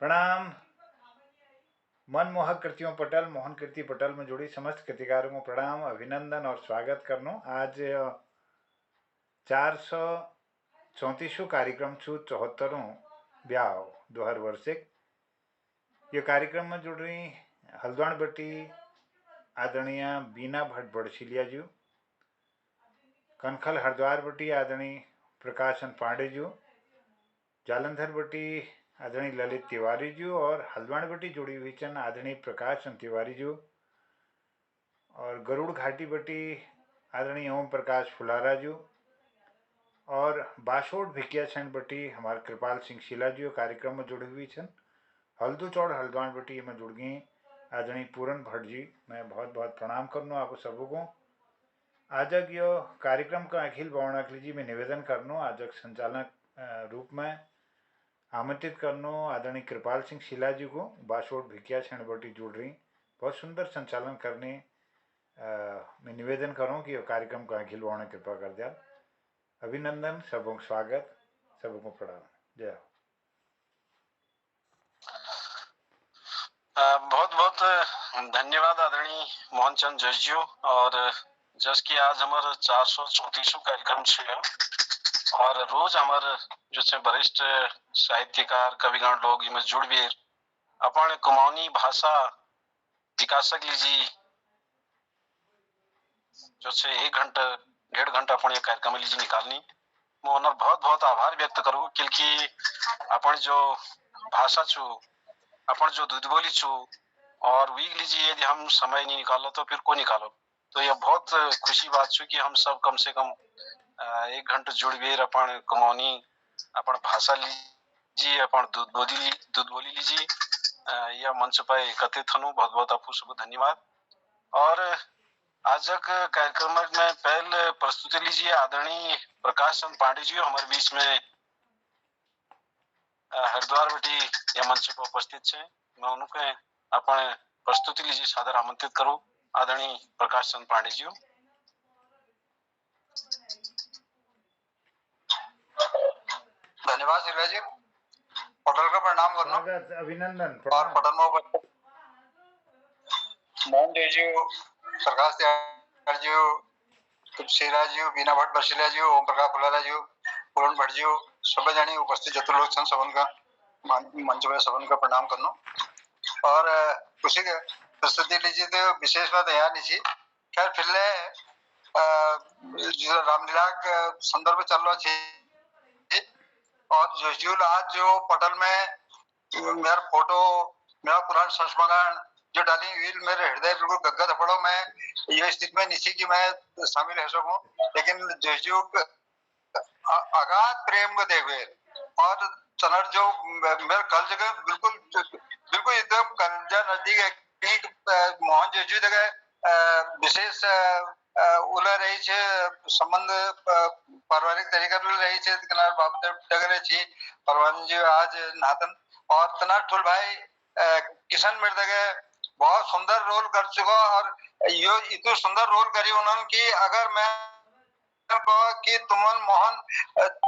प्रणाम। मनमोहक कृतियों पटल मोहन कीर्ति पटल में जुड़ी समस्त कृतिकारों को प्रणाम, अभिनंदन और स्वागत करनो। आज 434 कार्यक्रम छू 74 ब्याह दोहर वर्षिक ये कार्यक्रम में जुड़ रही हल्द्वानी बटी आदरणीय बीना भट्ट बड़शिलिया जी, कनखल हरिद्वार बटी आदरणीय प्रकाशन पांडे जी, जालंधर बटी आदरणीय ललित तिवारी जी और हल्द्वानी बटी जुड़ी हुई चंद आदरणीय प्रकाश तिवारी जी और गरुड़ घाटी बटी आदरणीय ओम प्रकाश फुलारा जी और बासोड भिकिया छन बटी हमारे कृपाल सिंह शिला जी कार्यक्रम में जुड़ी हुई छन। हल्दू चौड़ हल्द्वानी बटी में जुड़ गई आदरणीय पूरन भट्ट जी। मैं बहुत बहुत प्रणाम करनो आप सबको। आजक यो कार्यक्रम का अखिल बावणाकली जी में निवेदन करनो आजक संचालक रूप में आमंत्रित करनो आदरणीय कृपाल सिंह शिला जी को। बासोड भिकिया छण बटी जुड़ रही बहुत सुंदर संचालन करने मैं निवेदन करूं कि कार्यक्रम का अखिल वाणा कृपा कर दिया। अभिनंदन, सबको स्वागत, सबको प्रणाम। जय हो। बहुत बहुत धन्यवाद आदरणीय मोहन चंद जस जी और जस की आज हमारे 434 कार्यक्रम छे और रोज हमारे जो छे वरिष्ठ साहित्यकार कविगण लोग इनमें जुड़ भी अपन कुमाऊनी भाषा विकासक लीजी जो छे 1 घंटा 1.5 घंटा अपन ये कार्यक्रम लीजी निकालनी। मैं उन्हें बहुत बहुत आभार व्यक्त करूँ क्योंकि अपन जो भाषा छू अपन जो दूध बोली छू और वीक लीजिए यदि हम समय नहीं निकालो तो फिर को निकालो। तो यह बहुत खुशी बात छू कि हम सब कम से कम 1 घंटा जुड़ गए अपन कमौनी अपन भाषा लीजिए अपन दूध बोली लीजिए यह मंच पर एकत्रित हनु। बहुत बहुत आपको सब धन्यवाद। और आज का कार्यक्रम में पहले प्रस्तुति लीजिए आदरणीय प्रकाश चंद पांडे जी हमारे बीच में हरिद्वार बटी यह मंच पर उपस्थित है। मैं उनके अपन प्रस्तुति लीजिए सादर आमंत्रित करूं आदरणीय प्रकाश चंद पांडे जी। धन्यवाद शिवराज जी। पटल का प्रणाम करना, अभिनंदन और पटल में उपस्थित मोहन जी, प्रकाश तिवारी जी, शिवराज जी, बीना भट्ट बर्शिला जी, ओम प्रकाश फुलारा जी, पूर्ण भट्ट जी, सब जानी उपस्थित जतुर लोग सन सबन का मंच में सबन का प्रणाम करना। और उसी प्रस्तुति लीजिए तो विशेष बात यहाँ नहीं। खैर फिर जो रामलीला का संदर्भ चल रहा है और जो आज जो पटल में मेरा फोटो मेरा पुराना संस्मरण जो डाली वील मेरे हृदय बिल्कुल गदगद पड़ो। मैं ये स्थिति में नहीं कि मैं शामिल हो सकूं, लेकिन जो अगाध प्रेम को देवे और चनर जो मेरे कल जगह बिल्कुल बिल्कुल एकदम कलजा नजदीक है। मोहन जेजू जगह विशेष उला रही छे संबंध पारिवारिक तरीका रही छे कनार बाप जगह छी परवान जी आज नातन और तना ठुल भाई किशन मेरे जगह बहुत सुंदर रोल कर चुका और यो इतना सुंदर रोल करी उन्होंने कि अगर मैं कि तुमन मोहन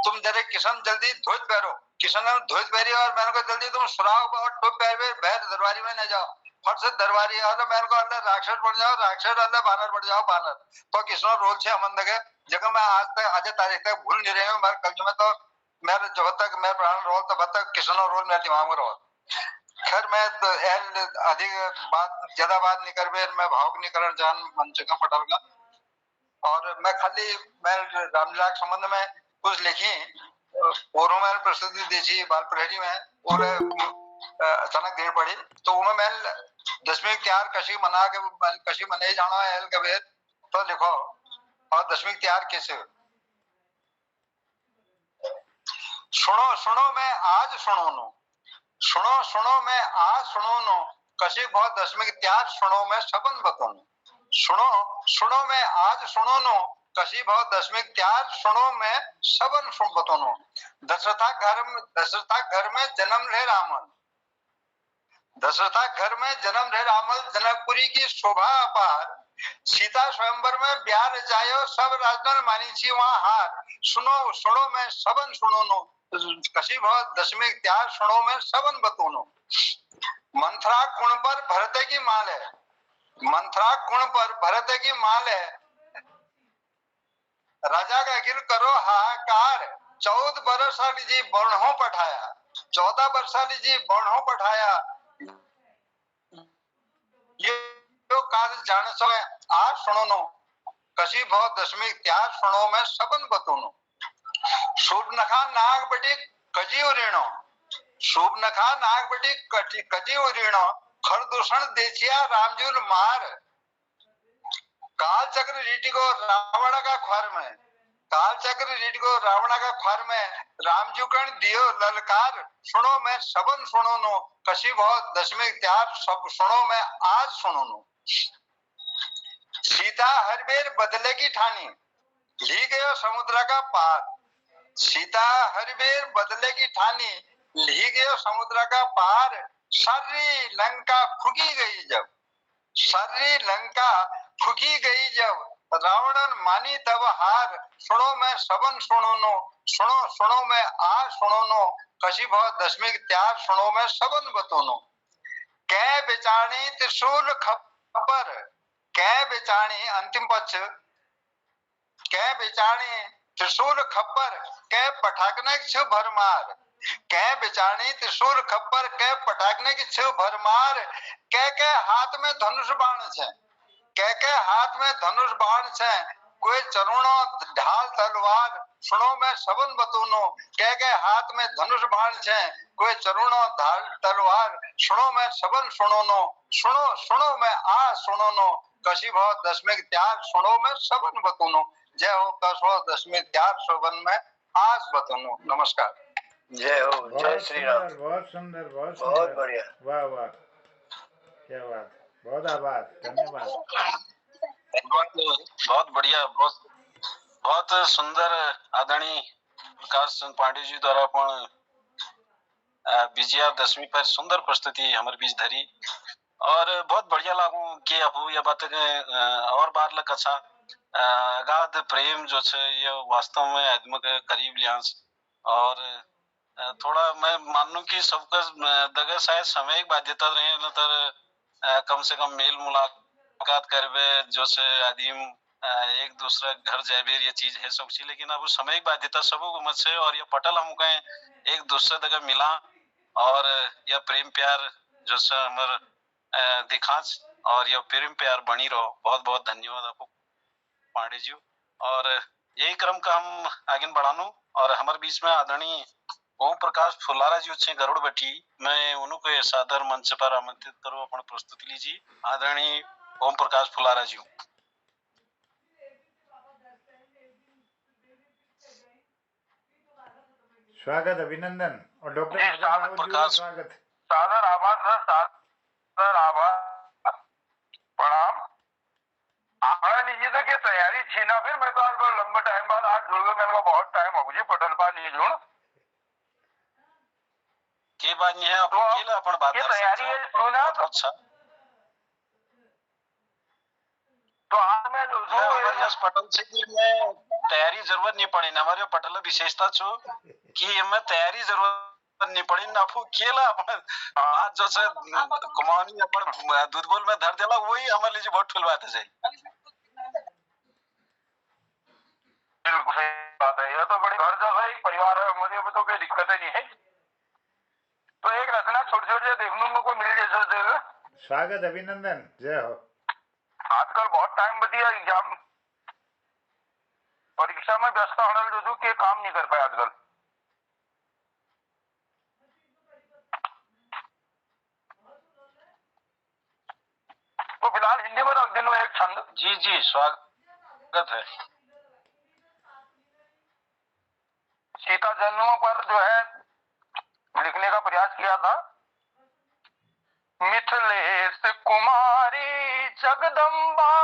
तुम जरे किशन जल्दी ध्वज पहरो, किशन ने ध्वज पहरी और मैंने को जल्दी तुम सुराग और टोप पहरे बहर दरबारी में न जाओ फट से दरबारी और मैंने को अल्लाह राक्षस बन जाओ राक्षस अल्लाह बानर बन जाओ बानर। तो किसनो रोल छे अमन दगे जगह मैं आज तक आज तारीख तक भूल नहीं रही हूँ। मेरे कल में तो मेरे जब तक मेरे प्राण रोल तब तक किसनो रोल मेरे दिमाग में रहो। खैर मैं अधिक बात ज्यादा बात नहीं कर मैं भावुक नहीं कर जान मंच का पटल का। और मैं खाली मैं रामलीला के संबंध में कुछ लिखी पूर्व में प्रस्तुति दी थी बाल प्रहरी में और अचानक देर पड़ी तो उनमें मैं 10वीं त्यार कशी मना के कशी मनाई जाना है कबीर तो लिखो और 10वीं त्यार कैसे सुनो सुनो मैं आज सुनो नो सुनो सुनो मैं आज सुनो नो कशी बहुत 10वीं त्यार सुनो मैं सबन बताऊं सुनो सुनो मैं आज सुनो नो कशी भाव 10वीं त्यार सुनो मैं सबन सुन बतोनो। दशरथा घर में जन्म रहे रामन, दशरथा घर में जन्म रहे रामल जनकपुरी की शोभा अपार सीता स्वयंवर में ब्याह जायो सब राजन मानी छी वहां हार सुनो सुनो मैं सबन सुनो नो कशी भाव 10वीं त्यार सुनो मैं सबन बतोनो। मंथरा कुण पर भरत की माल है, मंथरा कुण पर भरत की माल है, राजा का गिल करो हाहाकार, 14 बरस वाली जी बर्णों पठाया, 14 वर्ष वाली जी बर्णों पठाया, ये जो काज जान सो आ सुनो नो, कसी बहुत दशमी त्यार सुनो में सबन बतूनो, शुभ नखा नाग बटी कजी उरीणो, शुभ नखा नाग बटी कजी उरीणो, खर दूषण देचिया रामजूल मार, काल चक्र रीति को रावण का ख्वार में, काल चक्र रीति को रावण का ख्वार में, रामजू कण दियो ललकार, सुनो मैं सबन सुनो नो, कसी बहुत दशमी त्यार सब सुनो मैं आज सुनो नो, सीता हर बेर बदले की ठानी, ली गयो समुद्र का पार, सीता हर बेर बदले की ठानी, ली गयो समुद्र का पार, सारी लंका फूकी गई जब, सारी लंका फूकी गई जब, रावणन मानी तब हार, सुनो मैं सबन सुनो नो, सुनो सुनो मैं आ सुनो नो, कसी बहुत दशमी त्यार सुनो मैं सबन बतूनो, कै बेचाणी त्रिशूल खपर, कै बेचाणी अंतिम पक्ष, कै बेचाणी त्रिशूल खपर, कै पटाखने की छ भरमार, कै बेचाणी त्रिशूल खपर, कै पटाखने की छ भरमार, कै हाथ में धनुष बाण छे, कै हाथ में धनुष बाण छे, कोई चरुणो ढाल तलवार, सुनो मैं सबन बतूनो, कै हाथ में धनुष बाण छे, कोई चरुणो ढाल तलवार, सुनो मैं सबन सुनो नो, सुनो सुनो मैं आ सुनो नो, कसी बहुत दशमी त्याग सुनो मैं सबन बतूनो, जय हो कसो दशमी त्याग शोभन में आज बतूनो। नमस्कार। जय हो, जय श्री राम। बहुत सुंदर, बहुत सुंदर, बहुत बढ़िया। वाह वाह, क्या बात, बहुत आभार, धन्यवाद। बहुत बढ़िया, बहुत सुंदर आदरणीय प्रकाश चंद पांडे जी द्वारा पण विजयादशमी पर सुंदर प्रस्तुति हमारे बीच धरी और बहुत बढ़िया लागू कि अब ये बात और बार लग अच्छा अगाध प्रेम जो छे ये वास्तव में आदमी के करीब लियांस और थोड़ा मैं मानू कि सबका दगे शायद समय की बाध्यता रहे न तर कम से कम मेल मुलाकात करबे जो से आदिम एक दूसरे घर जाबे ये चीज है सब चीज, लेकिन अब समय की बाध्यता सबको को मत से और ये पटल हम कहें एक दूसरे दगे मिला और यह प्रेम प्यार जो से हमार दिखाच और यह प्रेम प्यार बनी रहो। बहुत बहुत धन्यवाद आपको पांडे जी। और यही क्रम का हम आगे बढ़ानू और हमारे बीच में आदरणीय ओम प्रकाश फुलारा जी अच्छे गरुड़ बैठी, मैं उनको सादर मंच पर आमंत्रित करूं अपनी प्रस्तुति लीजिए। आदरणीय ओम प्रकाश फुलारा जी। स्वागत, अभिनंदन। और डॉक्टर स्वागत, सादर आभार सर, सादर आभार, प्रणाम। आना लीजिए तो क्या तैयारी थी ना, फिर मैं तो आज बहुत लंबा टाइम बाद आज जुड़ गया, मेरे को बहुत टाइम हो गई पटल पा नहीं जुड़ के बात नहीं है आपको केला अपन बात ये तैयारी है सुना। अच्छा तो आज मैं जो हमारे पटल से कि मैं तैयारी जरूरत नहीं पड़ी ना, हमारे पटल विशेषता छो कि हमें तैयारी जरूरत नहीं पड़ी ना, आपको केला अपन बात जो से कुमानी अपन दूध बोल में धर देला वही हमारे लिए बहुत ठुल बात है। बिल्कुल सही बात है, यह तो बड़ी घर जैसा ही परिवार है, मुझे तो कोई दिक्कत ही नहीं है। तो एक रचना छोटे छोटे देखने को मिल जैसे। स्वागत, अभिनंदन, जय हो। आजकल बहुत टाइम बदिया एग्जाम परीक्षा में व्यस्त होने जो के काम नहीं कर पाए आजकल। तो फिलहाल हिंदी में रख दिन एक छंद। जी जी स्वागत है। सीता जन्म पर जो है लिखने का प्रयास किया था। मिथिलेश कुमारी जगदम्बा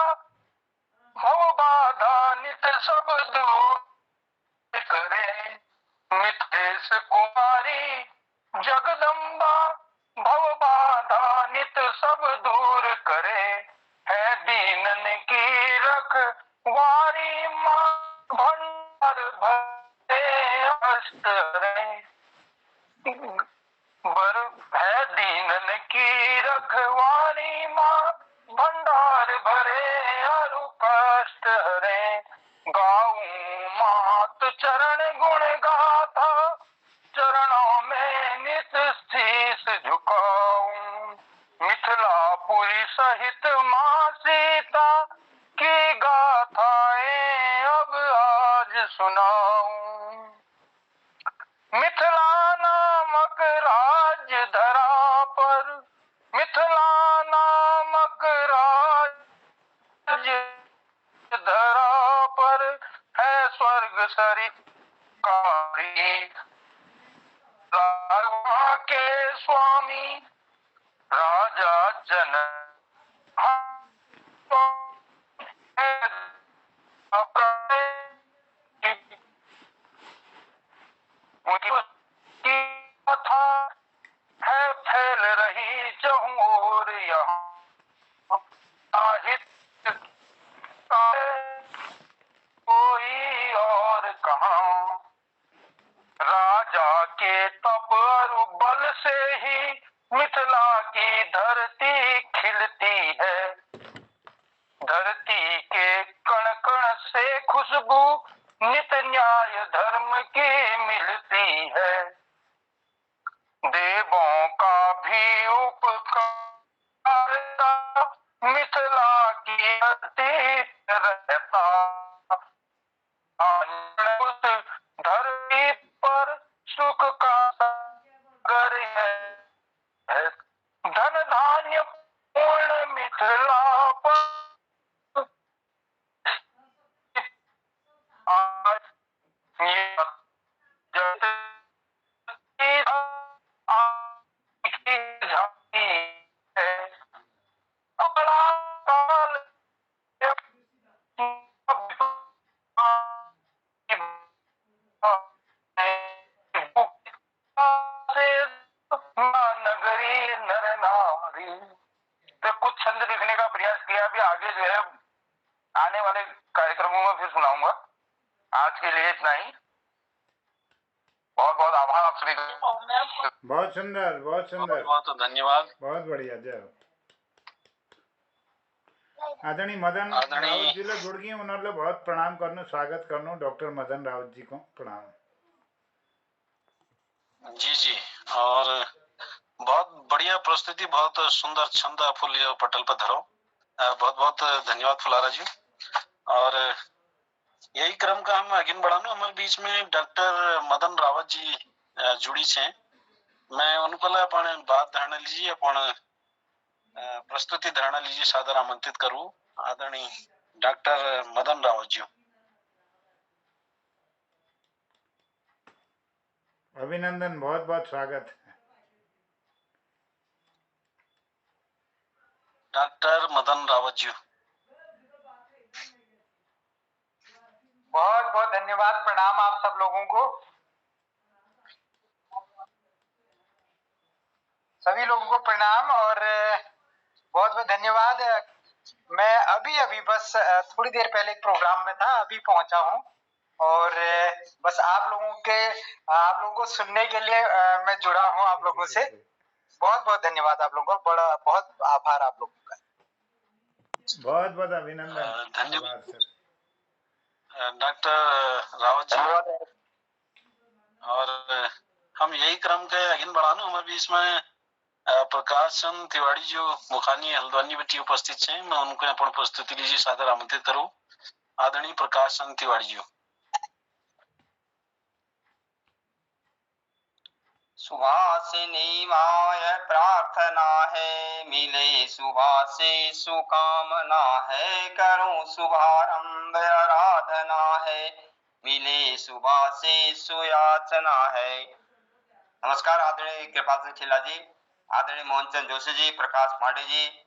भव बाधा नित सब दूर करे, मिथिलेश कुमारी जगदम्बा भव बाधा नित सब दूर करे, है दीनन की रखवारी मां भंडार भरे अष्ट बर है दीन रखवाली माँ भंडार भरे अरु कष्ट हरे। गाऊं मात चरण गुण गाथा चरणों में नित शीस झुकाऊं। मिथिलापुरी सहित माँ सीता की गाथाएं अब आज सुनाऊं। मिथिला नामक राज्य धरा पर, मिथिला नामक राज्य धरा पर है स्वर्ग सरिकारी। राजमा के स्वामी राजा जन उनकी कथा है फैल रही चहुं ओर यहाँ। साहित्य का कोई और कहाँ। राजा के तप और बल से ही मिथिला की धरती खिलती है। धरती के कण कण से खुशबू नित न्याय धर्म की मिलती है। देवों का भी उपकार मिथिला की धरती रहता। उस धरती पर सुख का सागर है। धन धान्य पूर्ण मिथिला पर आज ये जैसे झांकी है। बड़ा काल नगरी नर नारी। तो कुछ छंद लिखने का प्रयास किया, भी आगे जो है आने वाले कार्यक्रमों में फिर सुनाऊंगा। आज के लिए इतना ही। बहुत बहुत आभार आप सभी का। बहुत सुंदर, बहुत सुंदर, बहुत धन्यवाद। बहुत बढ़िया, जय हो। आदरणीय मदन आदरणीय- राउत जी जुड़ गए, उन्होंने बहुत प्रणाम करनो, स्वागत करनो डॉक्टर मदन राउत जी को प्रणाम। जी जी, और बहुत बढ़िया प्रस्तुति, बहुत सुंदर छंद फुल पटल पर धरो। बहुत बहुत धन्यवाद फुलारा जी। और यही क्रम का हम आगे बढ़ानो। हमारे बीच में डॉक्टर मदन रावत जी जुड़ी छे। मैं उनको अपन बात धारणा लीजिए, अपन प्रस्तुति धारणा लीजिए, सादर आमंत्रित करूं आदरणीय डॉक्टर मदन रावत जी। अभिनंदन, बहुत बहुत स्वागत है। डॉक्टर मदन रावत जी। बहुत बहुत धन्यवाद, प्रणाम आप सब लोगों को, सभी लोगों को प्रणाम और बहुत बहुत धन्यवाद। मैं अभी बस थोड़ी देर पहले एक प्रोग्राम में था, अभी पहुंचा हूं और बस आप लोगों को सुनने के लिए मैं जुड़ा हूं आप लोगों से। बहुत बहुत धन्यवाद आप लोगों का, बड़ा बहुत आभार आप लोगों का। बहुत बहुत अभिनंदन, धन्यवाद सर डॉक्टर रावत जी। और हम यही क्रम के आगे बढ़ाना। हमारे बीच में प्रकाश चंद तिवारी जो मुखानी हल्द्वानी बेटी उपस्थित है, मैं उनको अपन प्रस्तुति लीजिए, सादर आमंत्रित करूं आदरणीय प्रकाश चंद तिवारी जी। सुभाषिनी माय प्रार्थना है, मिले सुबह से सुकामना है, करूं शुभारंभ आराधना है, मिले सुबह से सुयाचना है। नमस्कार आदरणीय कृपाल खिला जी, आदरणीय मोहनचंद जोशी जी, प्रकाश पांडे जी,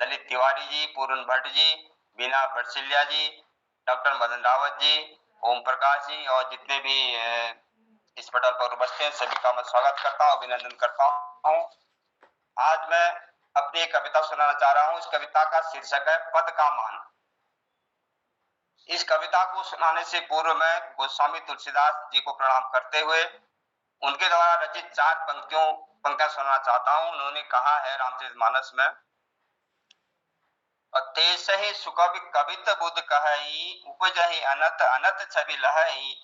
ललित तिवारी जी, पूर्ण भट्ट जी, बीना बरसिलिया जी, डॉक्टर मदन रावत जी, ओम प्रकाश जी और जितने भी इस पटल पर उपस्थित हैं, सभी का मैं स्वागत करता हूँ, अभिनंदन करता हूँ। आज मैं अपनी एक कविता सुनाना चाह रहा हूँ। इस कविता का शीर्षक है पद का मान। इस कविता को सुनाने से पूर्व मैं गोस्वामी तुलसीदास जी को प्रणाम करते हुए उनके द्वारा रचित 4 पंक्तियां सुनना चाहता हूं। उन्होंने कहा है रामचरितमानस में, तेस ही सुकवि कवित बुध कहई, उपजहि अनत अनत छवि लहई,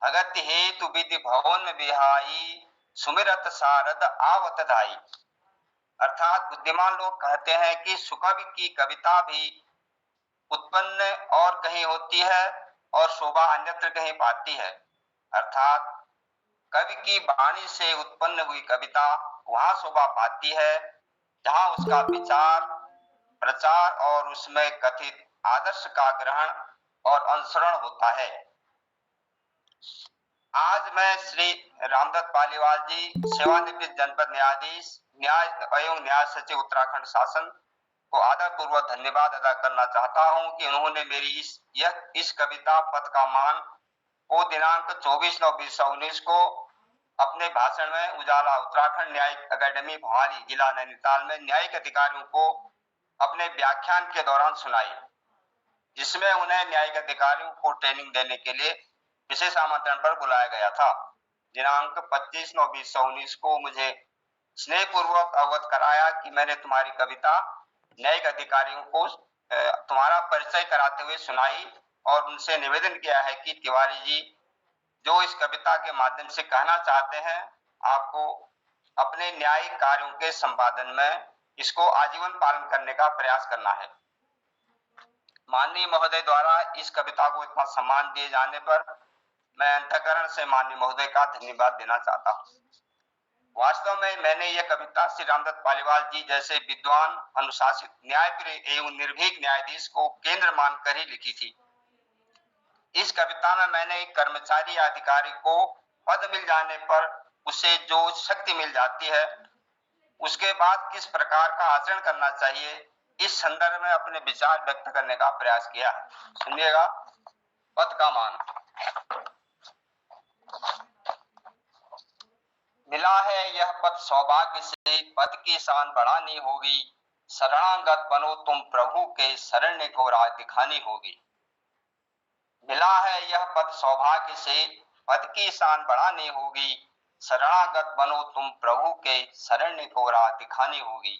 अगत्य हेतु विधि भवन बिहाई, सुमिरत सारद आवत धाई। अर्थात बुद्धिमान लोग कहते हैं कि सुकवि की कविता भी उत्पन्न और कहीं होती है और शोभा अन्यत्र कहीं पाती है। अर्थात कवि की वाणी से उत्पन्न हुई कविता वहां शोभा पाती है जहां उसका विचार, प्रचार और उसमें कथित आदर्श का ग्रहण और अनुसरण होता है। आज मैं श्री रामदत्त पालीवाल जी, सेवानिवृत्त जनपद न्यायाधीश, न्याय एवं न्याय सचिव उत्तराखंड शासन को आदरपूर्वक धन्यवाद अदा करना चाहता हूं कि उन्होंने मेरी इस कविता पद का मान को दिनांक 24/9/2019 को अपने भाषण में उजाला उत्तराखंड न्यायिक अकेडमी भवाली जिला नैनीताल में न्यायिक अधिकारियों को अपने व्याख्यान के दौरान सुनाई, जिसमें उन्हें न्यायिक अधिकारियों को ट्रेनिंग देने के लिए विशेष आमंत्रण पर बुलाया गया था। दिनांक 25/9/2019 को मुझे स्नेहपूर्वक अवगत कराया कि मैंने तुम्हारी कविता न्यायिक अधिकारियों को तुम्हारा परिचय कराते हुए सुनाई और उनसे निवेदन किया है कि तिवारी जी जो इस कविता के माध्यम से कहना चाहते हैं, आपको अपने न्यायिक कार्यों के संपादन में इसको आजीवन पालन करने का प्रयास करना है। माननीय महोदय द्वारा इस कविता को इतना सम्मान दिए जाने पर मैं अंतःकरण से माननीय महोदय का धन्यवाद देना चाहता हूँ। वास्तव में मैंने यह कविता श्री रामदत्त पालीवाल जी जैसे विद्वान, अनुशासित, न्यायप्रिय एवं निर्भीक न्यायाधीश को केंद्र मानकर ही लिखी थी। इस कविता में मैंने एक कर्मचारी या अधिकारी को पद मिल जाने पर उसे जो शक्ति मिल जाती है, उसके बाद किस प्रकार का आचरण करना चाहिए, इस संदर्भ में अपने विचार व्यक्त करने का प्रयास किया। सुनिएगा। पद का मान। मिला है यह पद सौभाग्य से, पद की शान बढ़ानी होगी, शरणागत बनो तुम प्रभु के, शरण्य को राह दिखानी होगी। मिला है यह पद सौभाग्य से, पद की शान बढ़ानी होगी, शरणागत बनो तुम प्रभु के, शरण्य को राह दिखानी होगी।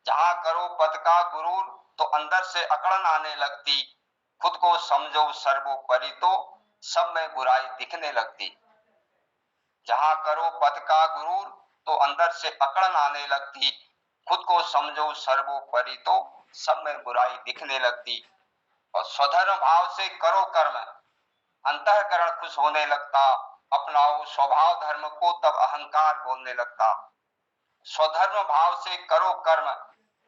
जहां करो पद का गुरूर तो अंदर से अकड़न आने लगती, खुद को समझो सर्वोपरि तो सब में बुराई दिखने लगती। जहां करो पद का गुरूर तो अंदर से अकड़न आने लगती, खुद को समझो सर्वोपरि तो सब में बुराई दिखने लगती। और स्वधर्म भाव से करो कर्म, अंतःकरण खुश होने लगता, अपनाओ स्वभाव धर्म को तब अहंकार बोलने लगता। स्वधर्म भाव से करो कर्म,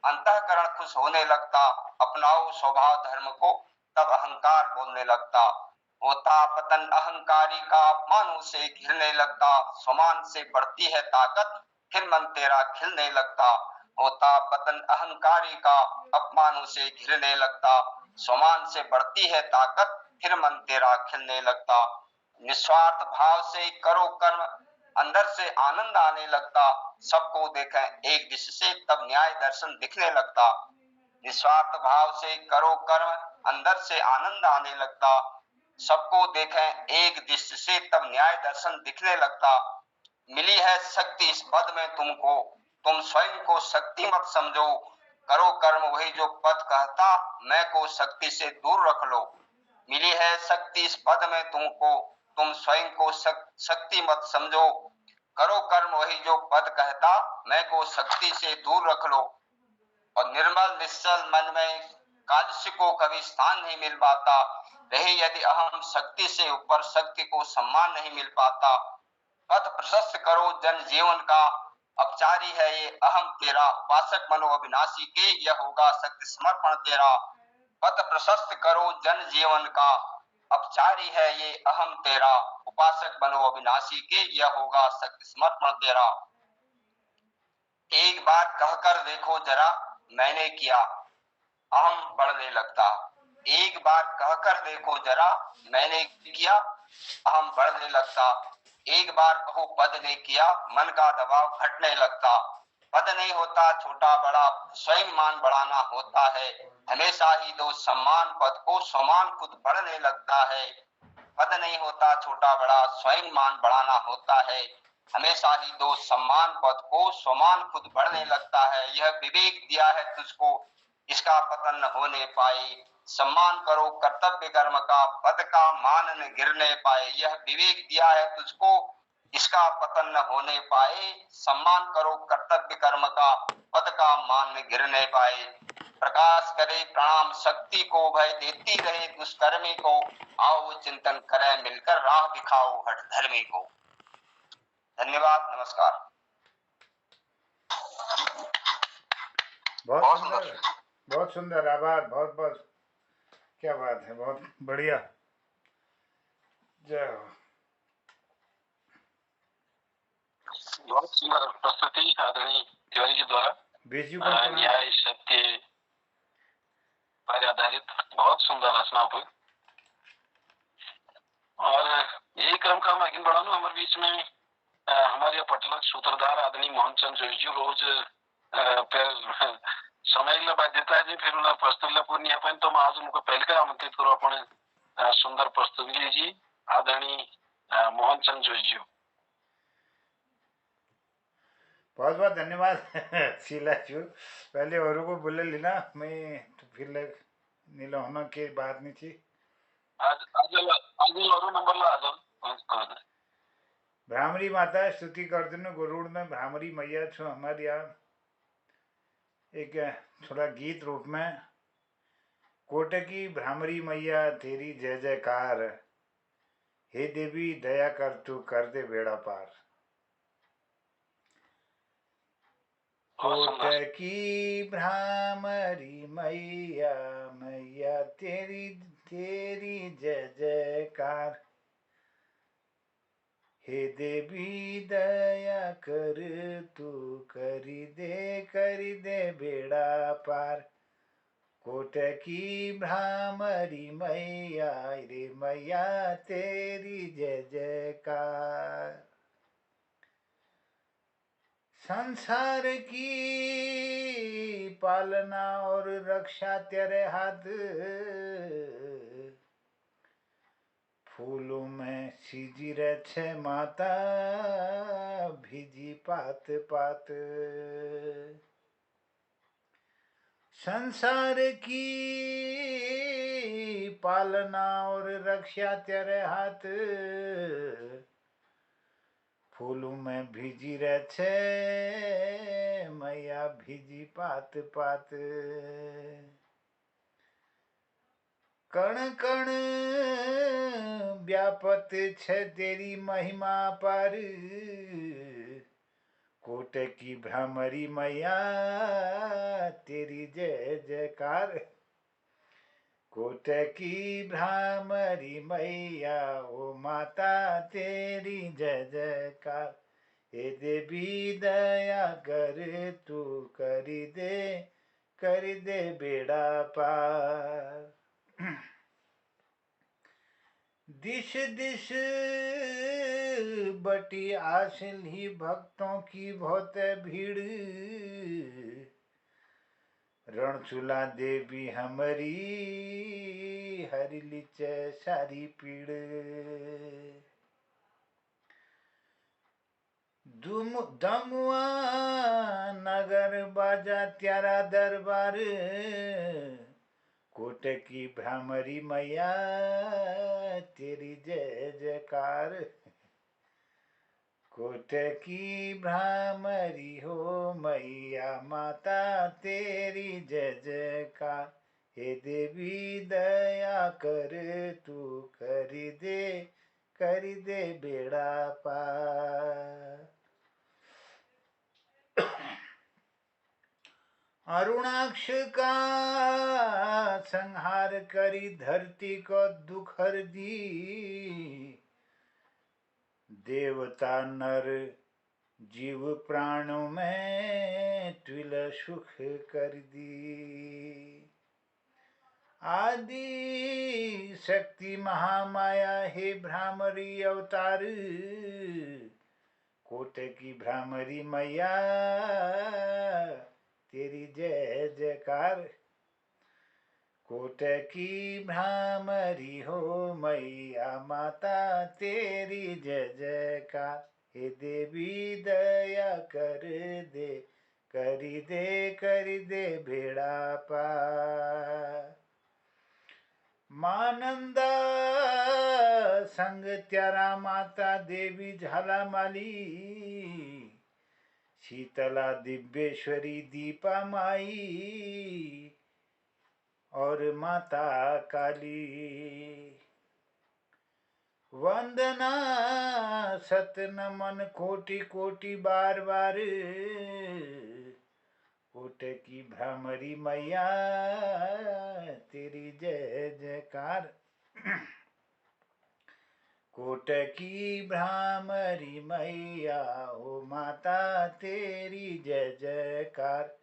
अंतःकरण खुश होने लगता, अपनाओ स्वभाव धर्म को तब अहंकार बोलने लगता। होता पतन अहंकारी का, अपमानों से घिरने लगता, समान से बढ़ती है ताकत, फिर मन तेरा खिलने लगता। होता पतन अहंकारी का, अपमानों से घिरने लगता, समान से बढ़ती है ताकत, फिर मन तेरा खिलने लगता। निस्वार्थ भाव से करो कर्म, अंदर से आनंद आने लगता, सबको देखें एक दिशा से तब न्याय दर्शन दिखने लगता। निस्वार्थ भाव से करो कर्म, अंदर से आनंद आने लगता, सबको देखें एक दृष्टि से तब न्याय दर्शन दिखने लगता। मिली है शक्ति इस पद में तुमको, तुम स्वयं को शक्ति मत समझो, करो कर्म वही जो पद कहता, मैं को शक्ति से दूर रख लो। मिली है शक्ति इस पद में तुमको, तुम स्वयं को शक्ति मत समझो, करो कर्म वही जो पद कहता, मैं को शक्ति से दूर रख लो। और निर्मल निश्चल मन में कालस्य को कभी स्थान नहीं मिल पाता, रही यदि अहम शक्ति से ऊपर शक्ति को सम्मान नहीं मिल पाता। पथ प्रशस्त करो जन जीवन का, अपचारी है ये अहम तेरा, उपासक मनो अविनाशी के, यह होगा शक्ति समर्पण तेरा। पथ प्रशस्त करो जन जीवन का, अपचारी है ये अहम तेरा, उपासक बनो अविनाशी के, यह होगा शक्ति समर्पण तेरा। एक बार कहकर देखो जरा मैंने किया, अहम बढ़ने लगता। एक बार कहकर देखो जरा मैंने किया, अहम बढ़ने लगता। एक बार कहो पद ने किया, मन का दबाव घटने लगता। पद नहीं होता छोटा बड़ा, स्वयं मान बढ़ाना होता है, हमेशा ही दो सम्मान पद को, समान खुद बढ़ने लगता है। पद नहीं होता छोटा बड़ा, स्वयं मान बढ़ाना होता है। हमेशा ही दो सम्मान पद को, स्वमान खुद बढ़ने लगता है। यह विवेक दिया है तुझको, इसका पतन न होने पाए। सम्मान करो कर्तव्य कर्म का, पद का मान न गिरने पाए। यह विवेक दिया है तुझको, इसका पतन न होने पाए। सम्मान करो कर्तव्य कर्म का, पद का मान न गिरने पाए। प्रकाश करे प्रणाम शक्ति को, भय देती रहे दुष्कर्मी को। आओ चिंतन करें मिलकर, राह दिखाओ हठ धर्मी को। धन्यवाद, नमस्कार। बहुत बहुत सुंदर, सुंदर। बहुत सुंदर, आभार, बहुत बहुत, क्या बात है, बहुत बढ़िया, जय हो। बहुत सुंदर प्रस्तुति आदरणीय तिवारी जी द्वारा। बीच को न्याय सत्य पर आधारित बहुत सुंदर रचना हुई। और यही क्रम का हम आगे बढ़ाना हमारे बीच में हमारे पटलक सूत्रधार आदरणीय मोहन चंद जोशी जी रोज फिर समय बाध्यता है जी, फिर उन्हें प्रस्तुति पूरी नहीं पाए, तो मैं आज उनको पहले कर आमंत्रित करूँ अपने सुंदर प्रस्तुति जी आदरणीय मोहन चंद जोशी जी। बहुत बहुत धन्यवाद शीला जी। पहले औरों को बोले लेना, मैं तो फिर नीला होना की बात नहीं थी। आज और नंबर ला आज भ्रामरी माता स्तुति करते न गरुड़ में भ्रामरी मैया छो हमारे यहाँ एक थोड़ा गीत रूप में। कोटकी भ्रामरी मैया तेरी जय जयकार, हे देवी दया कर तू कर दे बेड़ा पार। कोटकी भ्रामरी मैया मैया तेरी तेरी जय जयकार, हे देवी दया कर तू करी दे बेड़ा पार। कोटकी भ्रामरी मैया रे मैया तेरी जय जयकार। संसार की पालना और रक्षा तेरे हाथ, फूलों में सीजी रहे माता भिजी पात पात। संसार की पालना और रक्षा तेरे हाथ, फूलों में भिजी रहे मैया भिजी पात पात। कण कण व्यापत छे तेरी महिमा पर, कोटकी भ्रामरी मैया तेरी जय जयकार। कोटकी भ्रामरी मैया ओ माता तेरी जय जयकार, हे देवी दया कर तू कर दे बेड़ा पार। दिश दिश बटी आसिल ही भक्तों की बहुत भीड़, रणचूला देवी हमारी हरि लिच सारी पीड़। दमुआ नगर बाजा त्यारा दरबार, कोटकी भ्रामरी मैया तेरी जय जयकार। कोटकी भ्रामरी हो मैया माता तेरी जय जयकार, हे देवी दया कर तू कर दे बेड़ा पार। अरुणाक्ष का संहार करी धरती को दुख हर दी, देवता नर जीव प्राणों में त्विल सुख कर दी। आदि शक्ति महामाया हे भ्रामरी अवतार, कोटकी भ्रामरी मैया तेरी जय जयकार। कोट की भ्रामरी हो मैया माता तेरी जय जयकार। हे देवी दया कर दे बेड़ा पार। मानंदा संग त्यारा माता देवी झालामाली, शीतला दिव्येश्वरी दीपा माई और माता काली। वंदना सत नमन कोटि कोटि बार बार, कोट की भ्रामरी मैया तेरी जय जयकार। कोट की भ्रामरी मैया हो माता तेरी जय जयकार।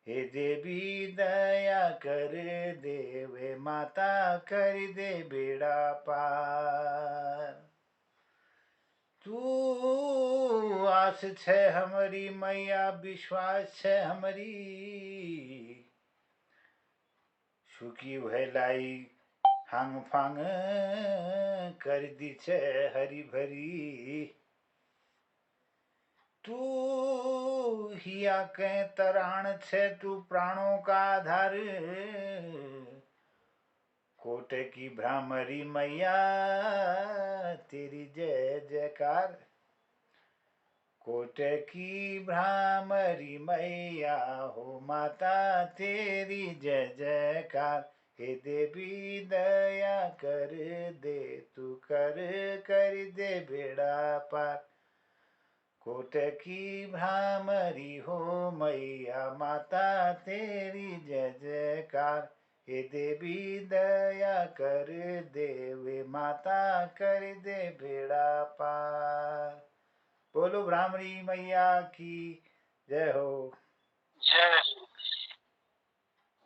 हे देवी दया कर दे वे माता कर दे बेड़ा पार। तू आस छे हमारी मैया विश्वास छे हमारी, सुखी भैलाई हांग फांग कर दी छे हरी भरी। तू हिया के तराण छे तू प्राणों का आधार, कोट की भ्रामरी मैया तेरी जय जयकार। कोट की भ्रामरी मैया हो माता तेरी जय जयकार। हे देवी दया कर दे तू कर दे बेड़ा पार। कोट की भ्रामरी हो मैया माता तेरी जय जयकार। हे देवी दया कर दे वे माता कर दे बेड़ा पार। बोलो भ्रामरी मैया की जय हो। जय।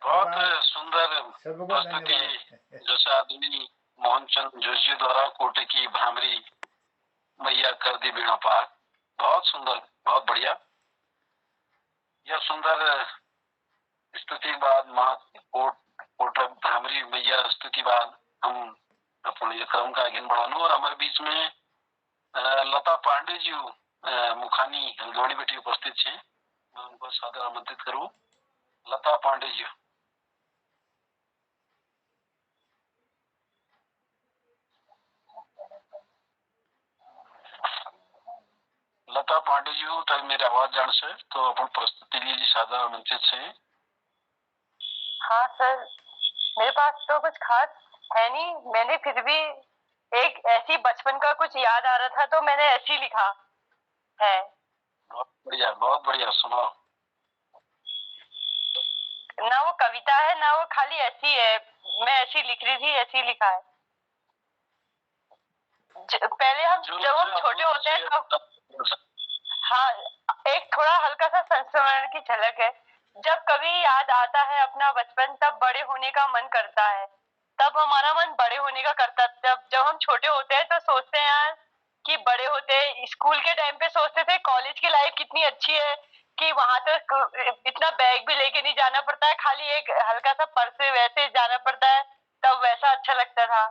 बहुत सुंदर सबको प्रस्तुति धन्यवाद। जैसे आदमी मोहनचंद जोशी द्वारा कोटे की भ्रामरी मैया कर दी बेड़ा पार। बहुत सुंदर, बहुत बढ़िया। यह सुंदर स्तुति बाद कोट भ्रामरी मैया स्तुति बाद हम अपने क्रम का आगे बढ़ानो। और हमारे बीच में लता पांडे जी मुखानी हल्द्वानी बेटी उपस्थित है। मैं उनको सादर आमंत्रित करूं। लता पांडे जी। लता पांडे जी तक मेरी आवाज जान से तो अपन प्रस्तुति लीजिए सादर आमंत्रित से। हाँ सर, मेरे पास तो कुछ खास है नहीं, मैंने फिर भी एक ऐसी बचपन का कुछ याद आ रहा था तो मैंने ऐसी लिखा है। बहुत बढ़िया सुनाओ। ना वो कविता है ना वो खाली ऐसी है, मैं ऐसी लिख रही थी, ऐसी लिखा है। पहले जब हम छोटे होते हैं तो हाँ, एक थोड़ा हल्का सा संस्मरण की झलक है। जब कभी याद आता है अपना बचपन तब बड़े होने का मन करता है, तब हमारा मन बड़े होने का करता है। जब हम छोटे होते हैं तो सोचते हैं यार कि बड़े होते हैं। स्कूल के टाइम पे सोचते थे कॉलेज की लाइफ कितनी अच्छी है कि वहां तो इतना बैग भी लेके नहीं जाना पड़ता है, खाली एक हल्का सा पर्स वैसे जाना पड़ता है, तब वैसा अच्छा लगता था।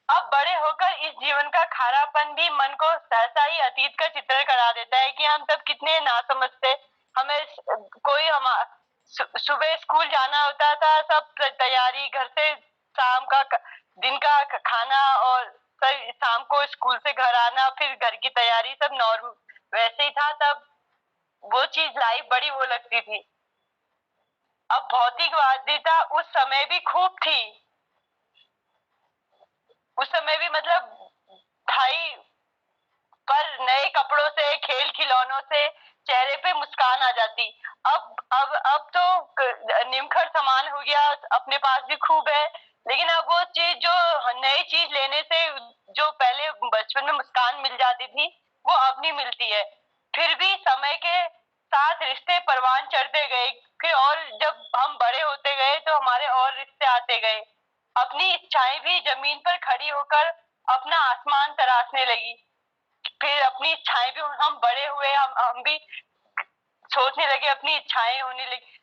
अब बड़े होकर इस जीवन का खारापन भी मन को सहसा ही अतीत का चित्रण करा देता है कि हम तब कितने नासमझ थे। हमें कोई सुबह स्कूल जाना होता था, सब तैयारी घर से शाम का दिन का खाना और शाम को स्कूल से घर आना, फिर घर की तैयारी, सब नॉर्मल वैसे ही था। तब वो चीज लाइफ बड़ी वो लगती थी। अब भौतिकवादिता उस समय भी खूब थी, उस समय भी मतलब भाई, पर नए कपड़ों से, खेल खिलौनों से चेहरे पे मुस्कान आ जाती। अब तो निमखर सामान हो गया, अपने पास भी खूब है, लेकिन अब वो चीज जो नई चीज लेने से जो पहले बचपन में मुस्कान मिल जाती थी वो अब नहीं मिलती है। फिर भी समय के साथ रिश्ते परवान चढ़ते गए कि और जब हम बड़े होते गए तो हमारे और रिश्ते आते गए। अपनी इच्छाएं भी जमीन पर खड़ी होकर अपना आसमान तराशने लगी। फिर अपनी इच्छाएं भी, हम बड़े हुए, हम भी सोचने लगे, अपनी इच्छाएं होने लगी।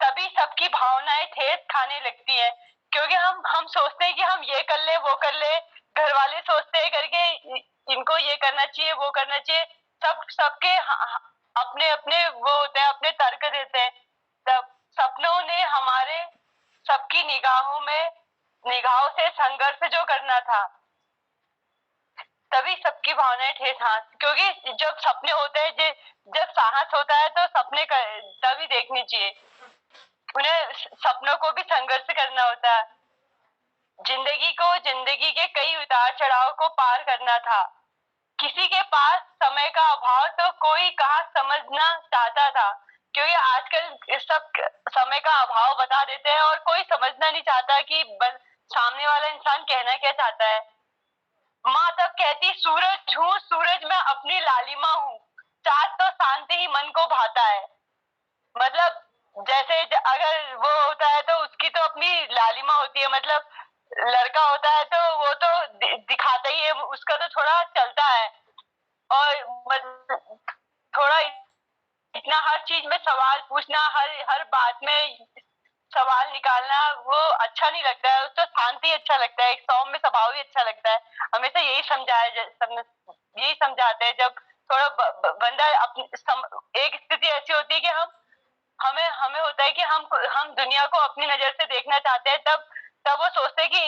तभी सबकी भावनाएं ठेस खाने लगती हैं, क्योंकि हम सोचते हैं कि हम ये कर ले वो कर ले, घर वाले सोचते हैं करके इनको ये करना चाहिए वो करना चाहिए, सबके अपने अपने वो होते हैं, अपने तर्क देते हैं। तब सपनों ने हमारे सबकी निगाहों से संघर्ष जो करना था, तभी सबकी भावनाएं ठेस, हाँ, क्योंकि जब सपने होते हैं, जब साहस होता है तो सपने तभी देखनी चाहिए, उन्हें सपनों को भी संघर्ष करना होता है। जिंदगी के कई उतार चढ़ाव को पार करना था, किसी के पास समय का अभाव तो कोई कहाँ समझना चाहता था, क्योंकि आजकल सब समय का अभाव बता देते हैं और कोई समझना नहीं चाहता कि सामने वाला इंसान कहना क्या चाहता है। माँ तब कहती सूरज हूँ, सूरज में अपनी लालिमा हूँ, चाँद तो शांति ही मन को भाता है। मतलब जैसे अगर वो होता है तो उसकी तो अपनी लालिमा होती है, मतलब लड़का होता है तो वो तो दिखाता ही है, उसका तो थोड़ा चलता है, और थोड़ा इतना हर चीज में सवाल पूछना, हर बात में सवाल निकालना वो अच्छा नहीं लगता है, उसको शांति अच्छा लगता है, एक सौम्य स्वभाव ही अच्छा लगता है। हमेशा यही समझाते हैं। जब थोड़ा बंदा एक स्थिति ऐसी होती है कि हमें होता है कि हम दुनिया को अपनी नजर से देखना चाहते हैं, तब वो सोचते हैं कि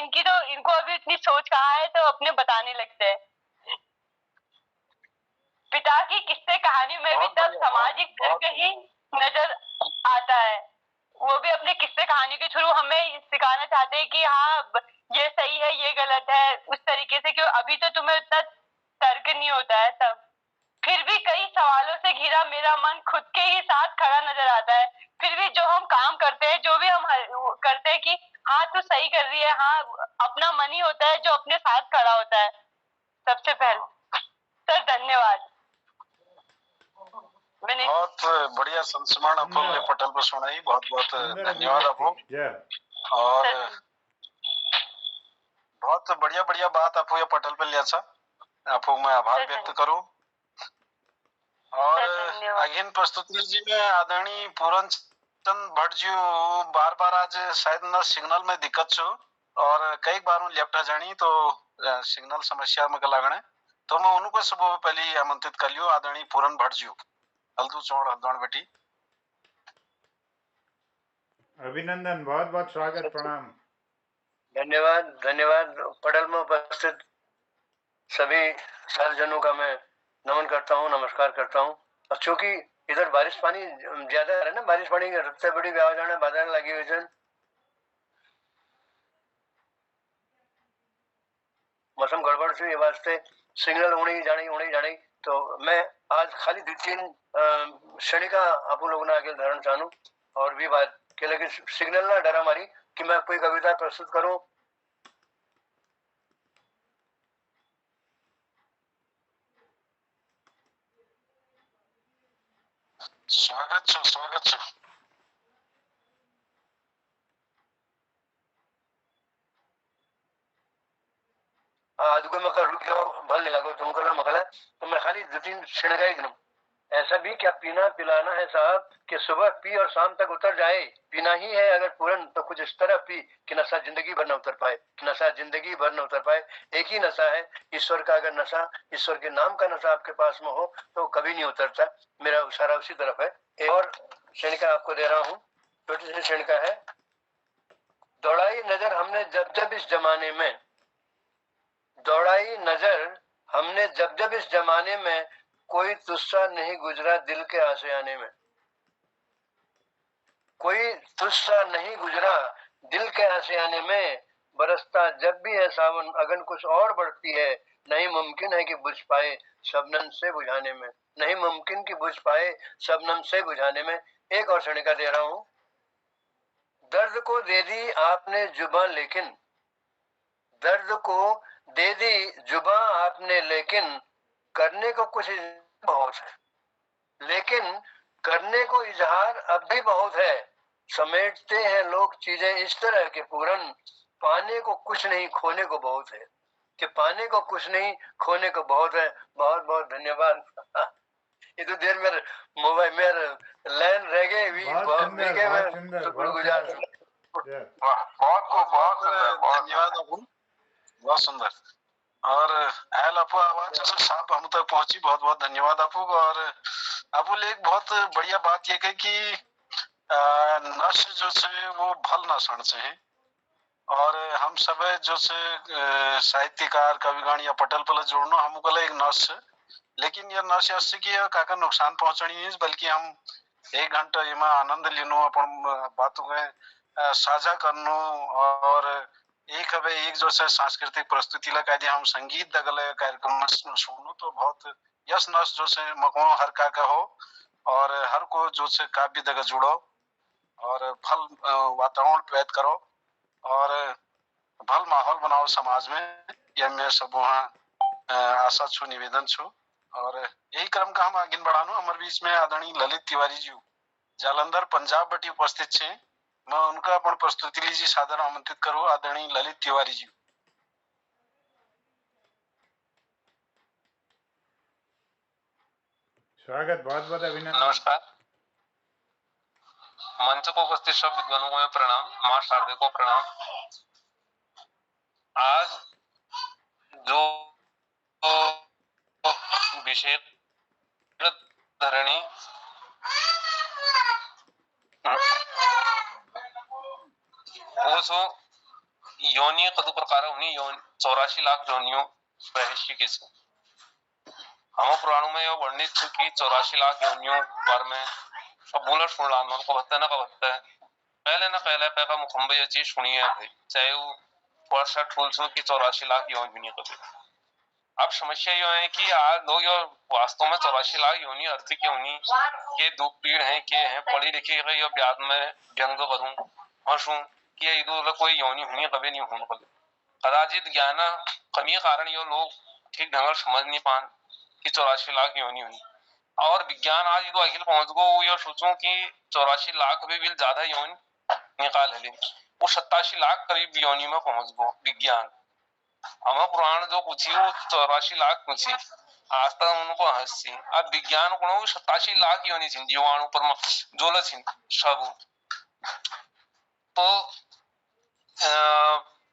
इनको अभी इतनी सोच कहाँ है, तो अपने बताने लगते हैं। पिता की किस्से कहानी में भी तब सामाजिक तर्क ही नजर आता है, वो भी अपने किस्से कहानी के थ्रू हमें सिखाना चाहते हैं कि हाँ ये सही है ये गलत है, उस तरीके से, क्यों अभी तो तुम्हें उतना तर्क नहीं होता है तब। फिर भी कई सवालों से घिरा मेरा मन खुद के ही साथ खड़ा नजर आता है, फिर भी जो हम काम करते हैं, जो भी हम करते हैं कि हाँ तू सही कर रही है, हाँ, अपना मन ही होता है जो अपने साथ खड़ा होता है सबसे पहले। सर धन्यवाद। बहुत बढ़िया संस्मरण आपको मेरे पटल पर सुनाई, बहुत बहुत धन्यवाद आपको। और बहुत बढ़िया बढ़िया बात आपको ये पटल पर लिया था, आपको मैं आभार व्यक्त करूं। और अगेन प्रस्तुति जी में आदरणीय पूरन चंद भट्ट जी बार बार आज शायद ना सिग्नल में दिक्कत छो, और कई बार लेफ्ट जानी तो सिग्नल समस्या में लागण है, तो मैं उनको सुबह पहले आमंत्रित कर लियो आदरणीय पूरन भट्ट जी हल्दू चौड़ हल्द्वान बेटी। अभिनंदन, बहुत बहुत स्वागत, प्रणाम। धन्यवाद धन्यवाद। पटल में उपस्थित सभी सार्वजनों का मैं नमन करता हूँ, नमस्कार करता हूँ। और चूंकि इधर बारिश पानी ज्यादा है ना, बारिश पानी के सबसे बड़ी व्यावधान बादल लगी हुई है, मौसम गड़बड़ से वास्ते सिग्नल उड़ी जानी, तो मैं आज खाली 2-3 क्षणिका आप लोगों ने आगे धारण चाहूँ और भी बात के लगे सिग्नल ना डरा मारी कि मैं कोई कविता प्रस्तुत करूं। स्वागत छो। आदुको मैं कर रुक जाओ भल नहीं लगो तुमको ना मकला, तो मैं खाली 2-3 क्षणिका ही गिनूं। ऐसा भी क्या पीना पिलाना है साहब कि सुबह पी और शाम तक उतर जाए, पीना ही है अगर पूरन तो कुछ इस तरह पी कि नशा जिंदगी भर न उतर पाए, नशा जिंदगी भर न उतर पाए। एक ही नशा है ईश्वर का, अगर नशा ईश्वर के नाम का नशा आपके पास में हो तो कभी नहीं उतरता। मेरा इशारा उसी तरफ है। एक और क्षणिका आपको दे रहा हूँ, छोटी सी क्षणिका है। दौड़ाई नजर हमने जब इस जमाने में, दौड़ाई नजर हमने जब इस जमाने में, कोई तुस्सा नहीं गुजरा दिल के आशियाने में, कोई तुस्सा नहीं गुजरा दिल के आशियाने में, बरसता जब भी है सावन अगन कुछ और बढ़ती है, नहीं मुमकिन है कि बुझ पाए शबनम से बुझाने में, नहीं मुमकिन कि बुझ पाए शबनम से बुझाने में। एक और क्षणिका दे रहा हूं। दर्द को दे दी आपने जुबान लेकिन, दर्द को दे दी जुबान आपने लेकिन, करने को कुछ बहुत है, लेकिन करने को इजहार अब भी बहुत है। समेटते हैं लोग चीजें इस तरह के पूरन, पाने को कुछ नहीं खोने को बहुत है, कि पाने को कुछ नहीं खोने को बहुत है। बहुत बहुत धन्यवाद। ये तो देर मेरे मोबाइल मेरे लाइन रह गए भी बहुत सुंदर, के मैं बहुत सुंदर, बहुत शुक्रगुजार सुंदर। हूँ। जय। वाह, बहुत खूब, बहुत सुंदर, बहुत धन्यवाद अबू, बहुत सुंदर। और एल अपू आवाज जो साफ हम तक पहुंची, बहुत बहुत धन्यवाद आपू। और आपू एक बहुत बढ़िया बात ये कही कि नश जो से वो भल ना सण से है। और हम सब जो से साहित्यकार कविगण या पटल पल जोड़ना हम कल एक नश है, लेकिन यह नश ऐसे कि काका नुकसान पहुंचनी है, बल्कि हम 1 घंटा इमा आनंद लेनो, अपन बातों में साझा करनो। और एक हवे एक जो से सांस्कृतिक प्रस्तुति लगा दिया, हम संगीत दगले कार्यक्रम सुनो तो बहुत यस नस जो से मको हर का हो, और हर को जो से काव्य दग जुड़ो और फल वातावरण पैदा करो और भल माहौल बनाओ समाज में। यह मैं सब वहाँ आशा छु, निवेदन छु। और यही क्रम का हम आगे बढ़ानो। हमारे बीच में आदरणीय ललित तिवारी जी जालंधर पंजाब बटी उपस्थित छे। मैं उनका अपन प्रस्तुति लीजिए सादर आमंत्रित करूँ। आदरणीय ललित तिवारी जी। स्वागत, बहुत बहुत अभिनंदन। नमस्कार। मंच को उपस्थित सब विद्वानों को प्रणाम, मां शारदे को प्रणाम। आज जो विषय धरणी वो सो योनि कदु प्रकार होनी, 84 लाख योनियों रहस्य के से हम पुराणों में यह वर्णित छु कि 84 लाख योनियों बार में अब बोला सुन ला मन को बता ना का बता पहले ना पहले का मुखम्बे ये चीज सुनी है भाई, चाहे वो वर्षा ठूल छु कि 84 लाख योनि दुनिया को। अब समस्या यह है कि आज लोग वास्तव में 84 लाख योनि अर्थ की होनी के दुख पीड़ है के हैं पढ़ी लिखी है, ये ब्याज में व्यंग करूं हंसू कि ये इधर कोई योनि होनी कभी नहीं होने वाली। कदाचित ज्ञान कमी कारण ये लोग ठीक ढंग से समझ नहीं पान कि 84 लाख योनि होनी। और विज्ञान आज जो अखिल पहुंच गो, ये सोचो कि 84 लाख भी ज्यादा योनि निकाल ले, वो 87 लाख करीब योनि में पहुंच गो विज्ञान। हमें पुराण जो कुछ वो 84 लाख कुछ आज तक उनको हंसी। अब विज्ञान को 87 लाख योनि थी जीवाणु पर जोल थी सब। तो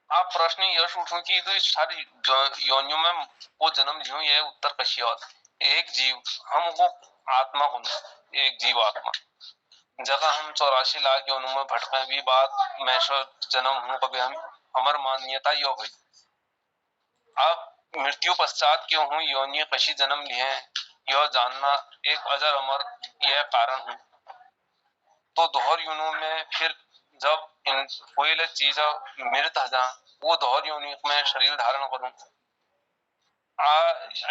आप प्रश्न यह उठो कि तो सारी योनियों में वो जन्म लियो, ये उत्तर कशी और एक जीव हमको आत्मा को एक जीव आत्मा जगह हम 84 लाख योनियों में भटके भी बात मैं जन्म हूं कभी हम हमार मान्यता यो हुई। अब मृत्यु पश्चात क्यों हूँ योनि कशी जन्म लिए यह जानना एक अजर अमर यह कारण है। तो दोहर योनियों में फिर जब इन कोई चीज मृत जा वो दोहर योनि में शरीर धारण करूं।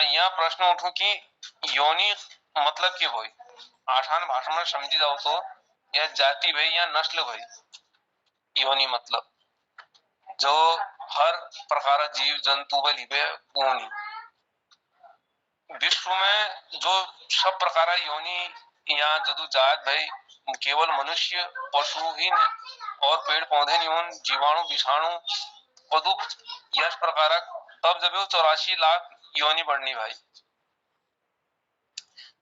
यहाँ प्रश्न उठू कि योनि मतलब की हुई आसान भाषा में समझी जाओ तो यह जाति भई या नस्ल भई। योनि मतलब जो हर प्रकार जीव जंतु योनि विश्व में जो सब प्रकार योनि यहाँ जदू जात भाई केवल मनुष्य पशु ही और पेड़ पौधे नहीं जीवाणु विषाणु कदू यश प्रकार तब जब 84 लाख योनि बढ़नी भाई।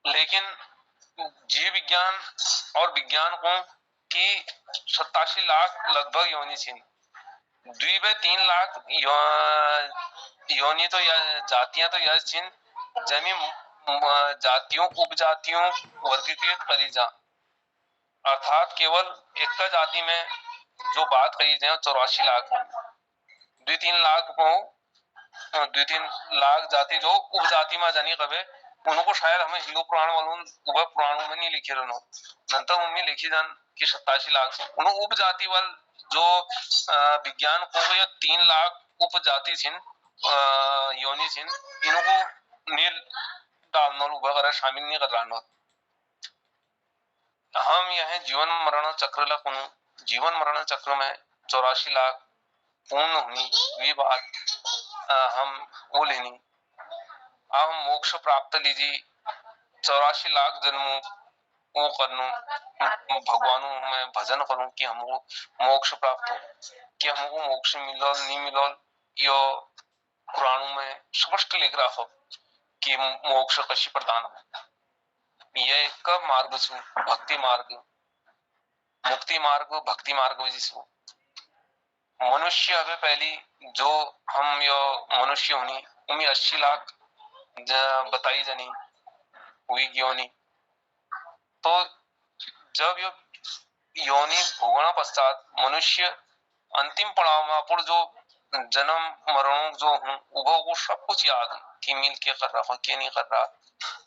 लेकिन जीव विज्ञान और विज्ञान को कि 87 लाख लगभग योनि थी। 2-3 लाख योनि तो जातियां तो यह थी जमीन जातियों उपजातियों वर्गीकृत करी जा, अर्थात केवल एक जाति में जो बात कही जाए 84 लाख 2-3 लाख को 2-3 लाख जाति जो उपजाति में जानी कबे उनको शायद हमें हिंदू पुराण वालों वह पुराणों में नहीं लिखी रहना नंतर उनमें लिखी जान कि 87 लाख से उन उपजाति वाल जो विज्ञान को या 3 लाख उपजाति थी योनि थी इनको नील डालना वगैरह शामिल नहीं कर रहा। हम यह जीवन मरण चक्र लखनऊ जीवन मरण चक्र में 84 लाख पूर्ण हुई वी बात हम वो लेनी। अब हम मोक्ष प्राप्त लीजिए 84 लाख जन्मों वो करनू भगवानों में भजन करूं कि हमको मोक्ष प्राप्त हो कि हमको मोक्ष मिलो नहीं मिलो यो पुराणों में स्पष्ट लिख रहा हो कि मोक्ष कशी प्रदान हो। यह एक मार्ग छू भक्ति मार्ग मुक्ति मार्ग भक्ति मार्ग भी जिसको मनुष्य हवे पहली जो हम यो मनुष्य होनी उमी 80 लाख बताई जानी हुई योनि। तो जब यो योनि भोगना पश्चात मनुष्य अंतिम पड़ाव में अपन जो जन्म मरणों जो हूँ उभो को सब कुछ याद है कि मिल के कर रहा क्या नहीं कर रहा।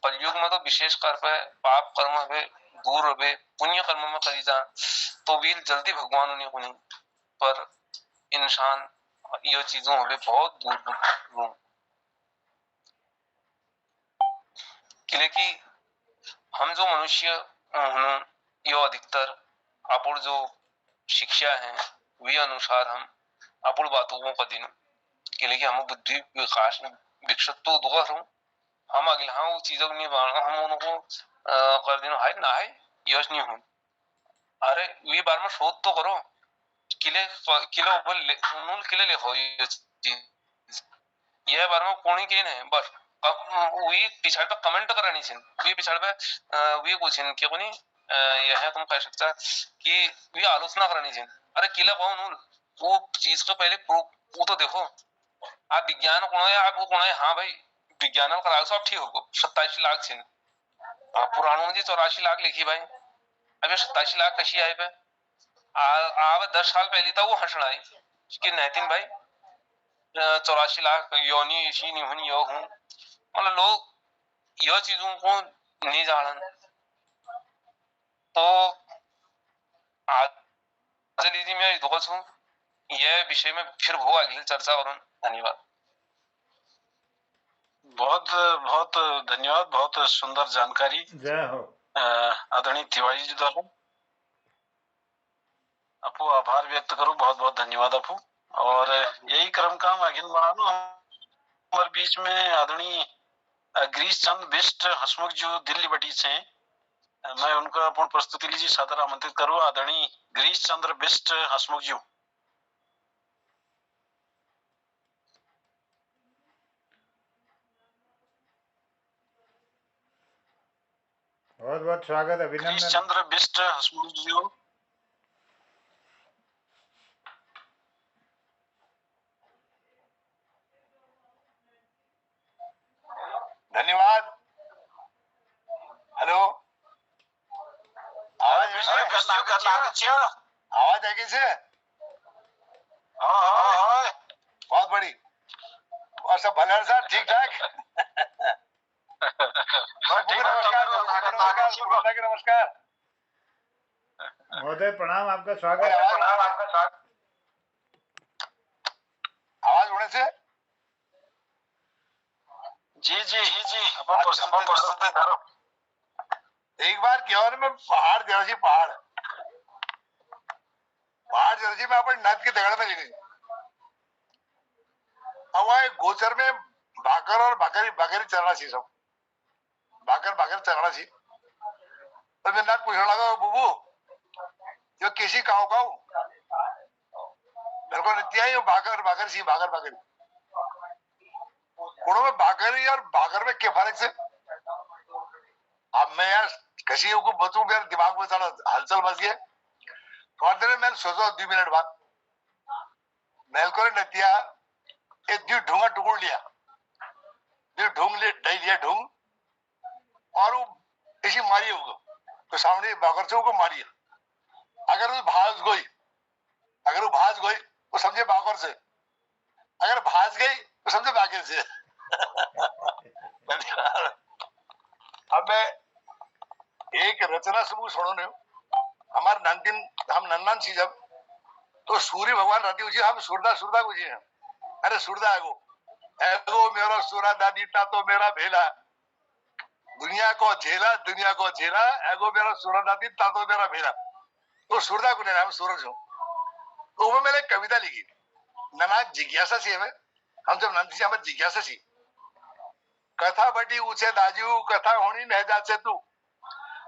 कलयुग में तो विशेष कर पे पाप कर्म है दूर रहे पुण्य कर्म में करी जा तो वीर जल्दी भगवान उन्हें को नहीं पर इंसान ये चीजों हमें बहुत दूर कि हम जो मनुष्य यो अधिकतर अपन जो शिक्षा है वे अनुसार हम अपन बातों को दिन के लिए हम बुद्धि विकास विकसित तो दुख हम अगले हाँ वो चीजों नहीं मानना हम उनको कर देना है ना है यश नहीं हूं अरे वे बार में शोध तो करो किले ऊपर किले लिखो ये चीज यह बार में कौन के नहीं बस वी पिछड़ पे कमेंट करानी छिन वी पिछड़ पे वी कुछ के कोनी यह तुम कह सकता कि वी आलोचना करानी छिन अरे किला कौन वो चीज को पहले प्रूफ वो तो देखो आप विज्ञान कौन है आप वो कौन है हाँ भाई विज्ञान करा सब ठीक होगा 27 लाख छिन पुराणों में 84 लाख लिखी भाई अबे 27 लाख कशी आए पे आव 10 साल पहले था वो हंसना है कि नैतिन भाई 84 लाख योनि इसी नहीं हुई योग हूँ मतलब लोग यह चीजों को नहीं जानन तो आज लीजिए मैं दुख हूँ यह विषय में फिर वो अगली चर्चा करूँ। धन्यवाद। बहुत बहुत धन्यवाद बहुत सुंदर जानकारी जय हो आदरणीय तिवारी जी द्वारा आपको आभार व्यक्त करूं बहुत बहुत धन्यवाद आपको और यही क्रम का हम आगे बढ़ानो हमारे बीच में आदरणीय गिरीश चंद बिष्ट हसमुख जो दिल्ली बटी से मैं उनका अपन प्रस्तुति लीजिए सादर आमंत्रित करूं आदरणीय गिरीश चंद्र बिष्ट हसमुख जी। बहुत बहुत स्वागत अभिनंदन। गिरीश चंद्र बिष्ट हसमुख जी धन्यवाद। हेलो आवाज आवाज है कैसे बहुत बड़ी और सब भले सर ठीक ठाक नमस्कार महोदय प्रणाम आपका स्वागत। आवाज होने से जी अपन एक बार क्या में पहाड़ जर्सी पहाड़ जर्सी में अपन नद की दगड़ में गई अब वहां गोचर में भाकर और बकरी चलना सी सब भाकर चलना सी तो मैं नद पूछने लगा बुबू यो किसी काऊ मेरे को नित्या ही भाकर सी भाकर उड़ो में भाकरी और भाकर में क्या फर्क से अब मैं यार किसी को बतूं मेरे दिमाग में सारा हलचल बस गया थोड़ी देर मैं सोचा 2 मिनट बाद मैल को नतिया एक दी ढूंगा टुकड़ लिया ढूंग लिया ढूंग और वो इसी मारी होगा तो सामने भाकर से वो मारी अगर वो भाज गई तो समझे भाकर से अगर भाज गई तो समझे भाकर से अब मैं एक रचना समूह सुनो ने हमारे हम नन्नान सी जब तो सूर्य भगवान राती जी हम सुरदा को जी हैं अरे सुरदा एगो मेरा सूरा दादी ता तो मेरा भेला दुनिया को झेला एगो मेरा सूरा दादी ता तो मेरा भेला तो सुरदा को लेना हम सूरज हो तो वो मैंने कविता लिखी नना जिज्ञासा सी हमें हम जब नंदी से हमें जिज्ञासा सी कथा बटी ऊंचे दाजू कथा होनी नह जाचे तू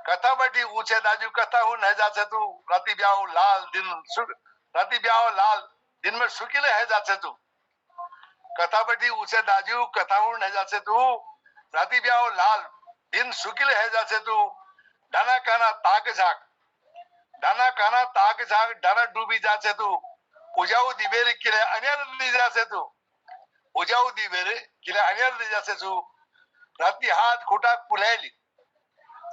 कथा बटी ऊंचे दाजू कथा हो नह जाचे तू राती ब्याह लाल दिन में सुखिले है जाचे तू कथा बटी ऊंचे दाजू कथा हो नह जाचे तू राती ब्याह लाल दिन सुखिले है जाचे तू डाना काना ताक झाक डाना काना ताक जाग डाना डूबी जासे तू उजाऊ दिवेरे किले अनियर ली जासे तू उजाऊ दिवेरे किले अनियर ली जासे तू राती हाथ खुटा कुलेली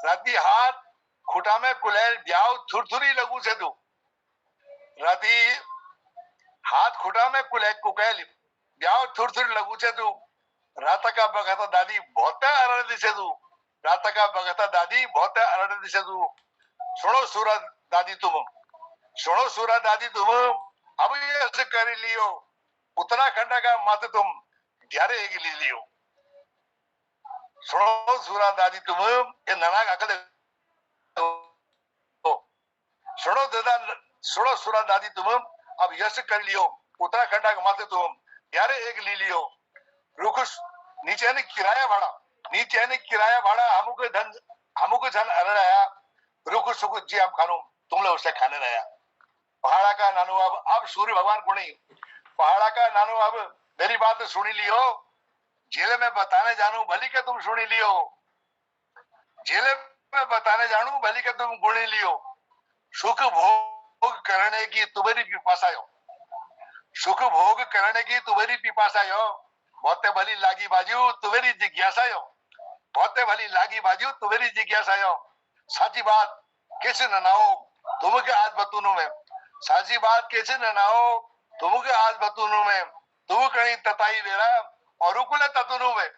राती हाथ खुटा में कुलेल ब्याव थुरथुरी लगू से तू राती हाथ खुटा में कुले कुकेली ब्याव थुरथुरी लगू से तू रात का बगता दादी बहुत अरड़ दिसे तू रात का बगता दादी बहुत अरड़ दिसे तू सुनो सूरज दादी तुम सुनो सूरज दादी तुम अब ये कर लियो उत्तराखंड का मत तुम ग्यारह एक ले लियो सुनो सूरज दादी तुम ये ननाक अकल सुनो सूरज दादी तुम अब यश कर लियो उत्तराखंड का मत तुम ग्यारह एक ले लियो रुख नीचे ने किराया भाड़ा हमको धन अरड़ाया रुख सुख जी हम खानू तुम लोग उसे खाने रहा पहाड़ा का नानू अब सूर्य भगवान को नहीं पहाड़ा का नानू अब मेरी बात सुनी लियो जेल में बताने जानू भली के तुम सुनी लियो जेल में बताने जानू भली के तुम गुणी लियो सुख भोग करने की तुम्हारी पिपासायो सुख भोग करने की तुम्हारी पिपासायो बहुते भली लागी बाजू तुम्हारी जिज्ञासायो बहुते भली लागी बाजू तुम्हारी जिज्ञासायो साची बात कैसे ननाओ तुमके आज बतूनू में साची बात कैसे ननाओ तुमके आज बतूनू में तुम कहीं तताई वेरा और उकुले ततुनु में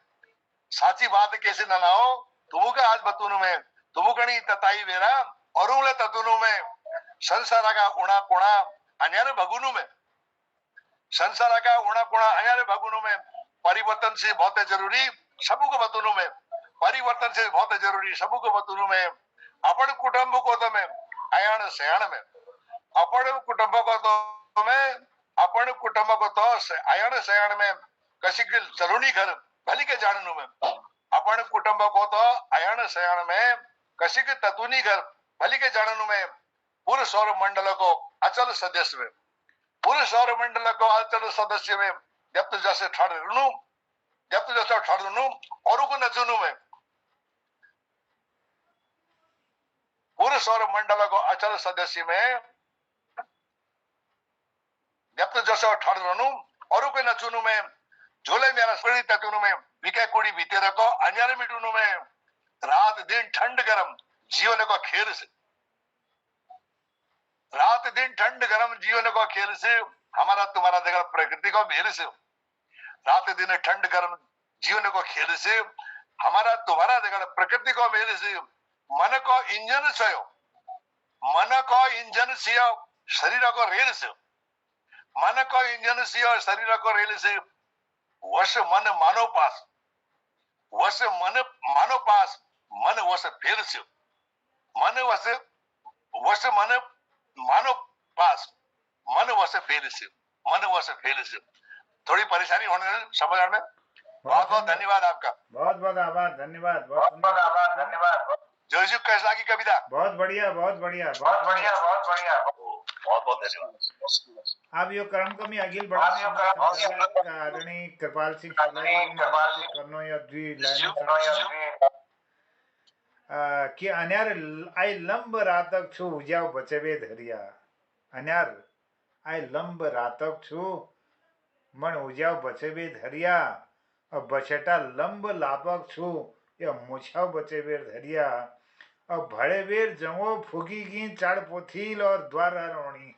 साची बात कैसे ननाओ तुमके आज बतूनू में तुम कहीं तताई वेरा और उकुले ततुनु में संसार का उणा कोणा अन्यारे भगुनु में संसार का उणा कोणा अन्यारे भगुनु में परिवर्तन से बहुत जरूरी सबको बतूनू में परिवर्तन से बहुत जरूरी सबको बतूनू में अपन कुटुंब को तो में अयान सयान में अपन कुटुंब को तो में अपन कुटुंब को तो अयान सयान में कसी के चरुणी घर भली के जाननु में अपन कुटुंब को तो अयान सयान में कसी के ततुनी घर भली के जाननु में पूरे सौर मंडल को अचल सदस्य में पूरे सौर मंडल को अचल सदस्य में जब तो जैसे ठाड़ रुनु जब तो जैसे ठाड़ रुनु और को नचुनु में पूरे सौर मंडल को अचल सदस्य में जब तो जैसे ठाड़ रुनु और को नचुनु में झोले मेरा स्पड़ी तकुनु में विके कुड़ी बीते रखो अन्यारे मिटुनु में रात दिन ठंड गरम जीवन को खेल से रात दिन ठंड गरम जीवन को खेल से हमारा तुम्हारा देखा प्रकृति को मेल से रात दिन ठंड गरम जीवन को खेल से हमारा तुम्हारा देखा प्रकृति को मेल से मन को इंजन से मन को इंजन से शरीर को रेल से मन को इंजन से और शरीर को रेल से वश मन मानो पास वश मन मानो पास मन वश फेर से मन वश मन मानो पास मन वश फेर से थोड़ी परेशानी होने समझ में बहुत बहुत धन्यवाद आपका बहुत बहुत आभार धन्यवाद बहुत बहुत आभार धन्यवाद जोजू कैसा की कविता बहुत बढ़िया बहुत बढ़िया बहुत बढ़िया बहुत बहुत धन्यवाद आप यो कर्म कमी अगिल बढ़ाने आदरणीय कृपाल सिंह करनो या द्वि लाइन कि अन्यार आई लंब रातक छु उजाव बचेवे धरिया अन्यार आई लंब रातक छु मन उजाव बचेवे धरिया और बछेटा लंब लापक छु या मुछाव बचेवे धरिया और भड़े बेर जंगो फुगी की चाड़ पोथील और द्वार रोणी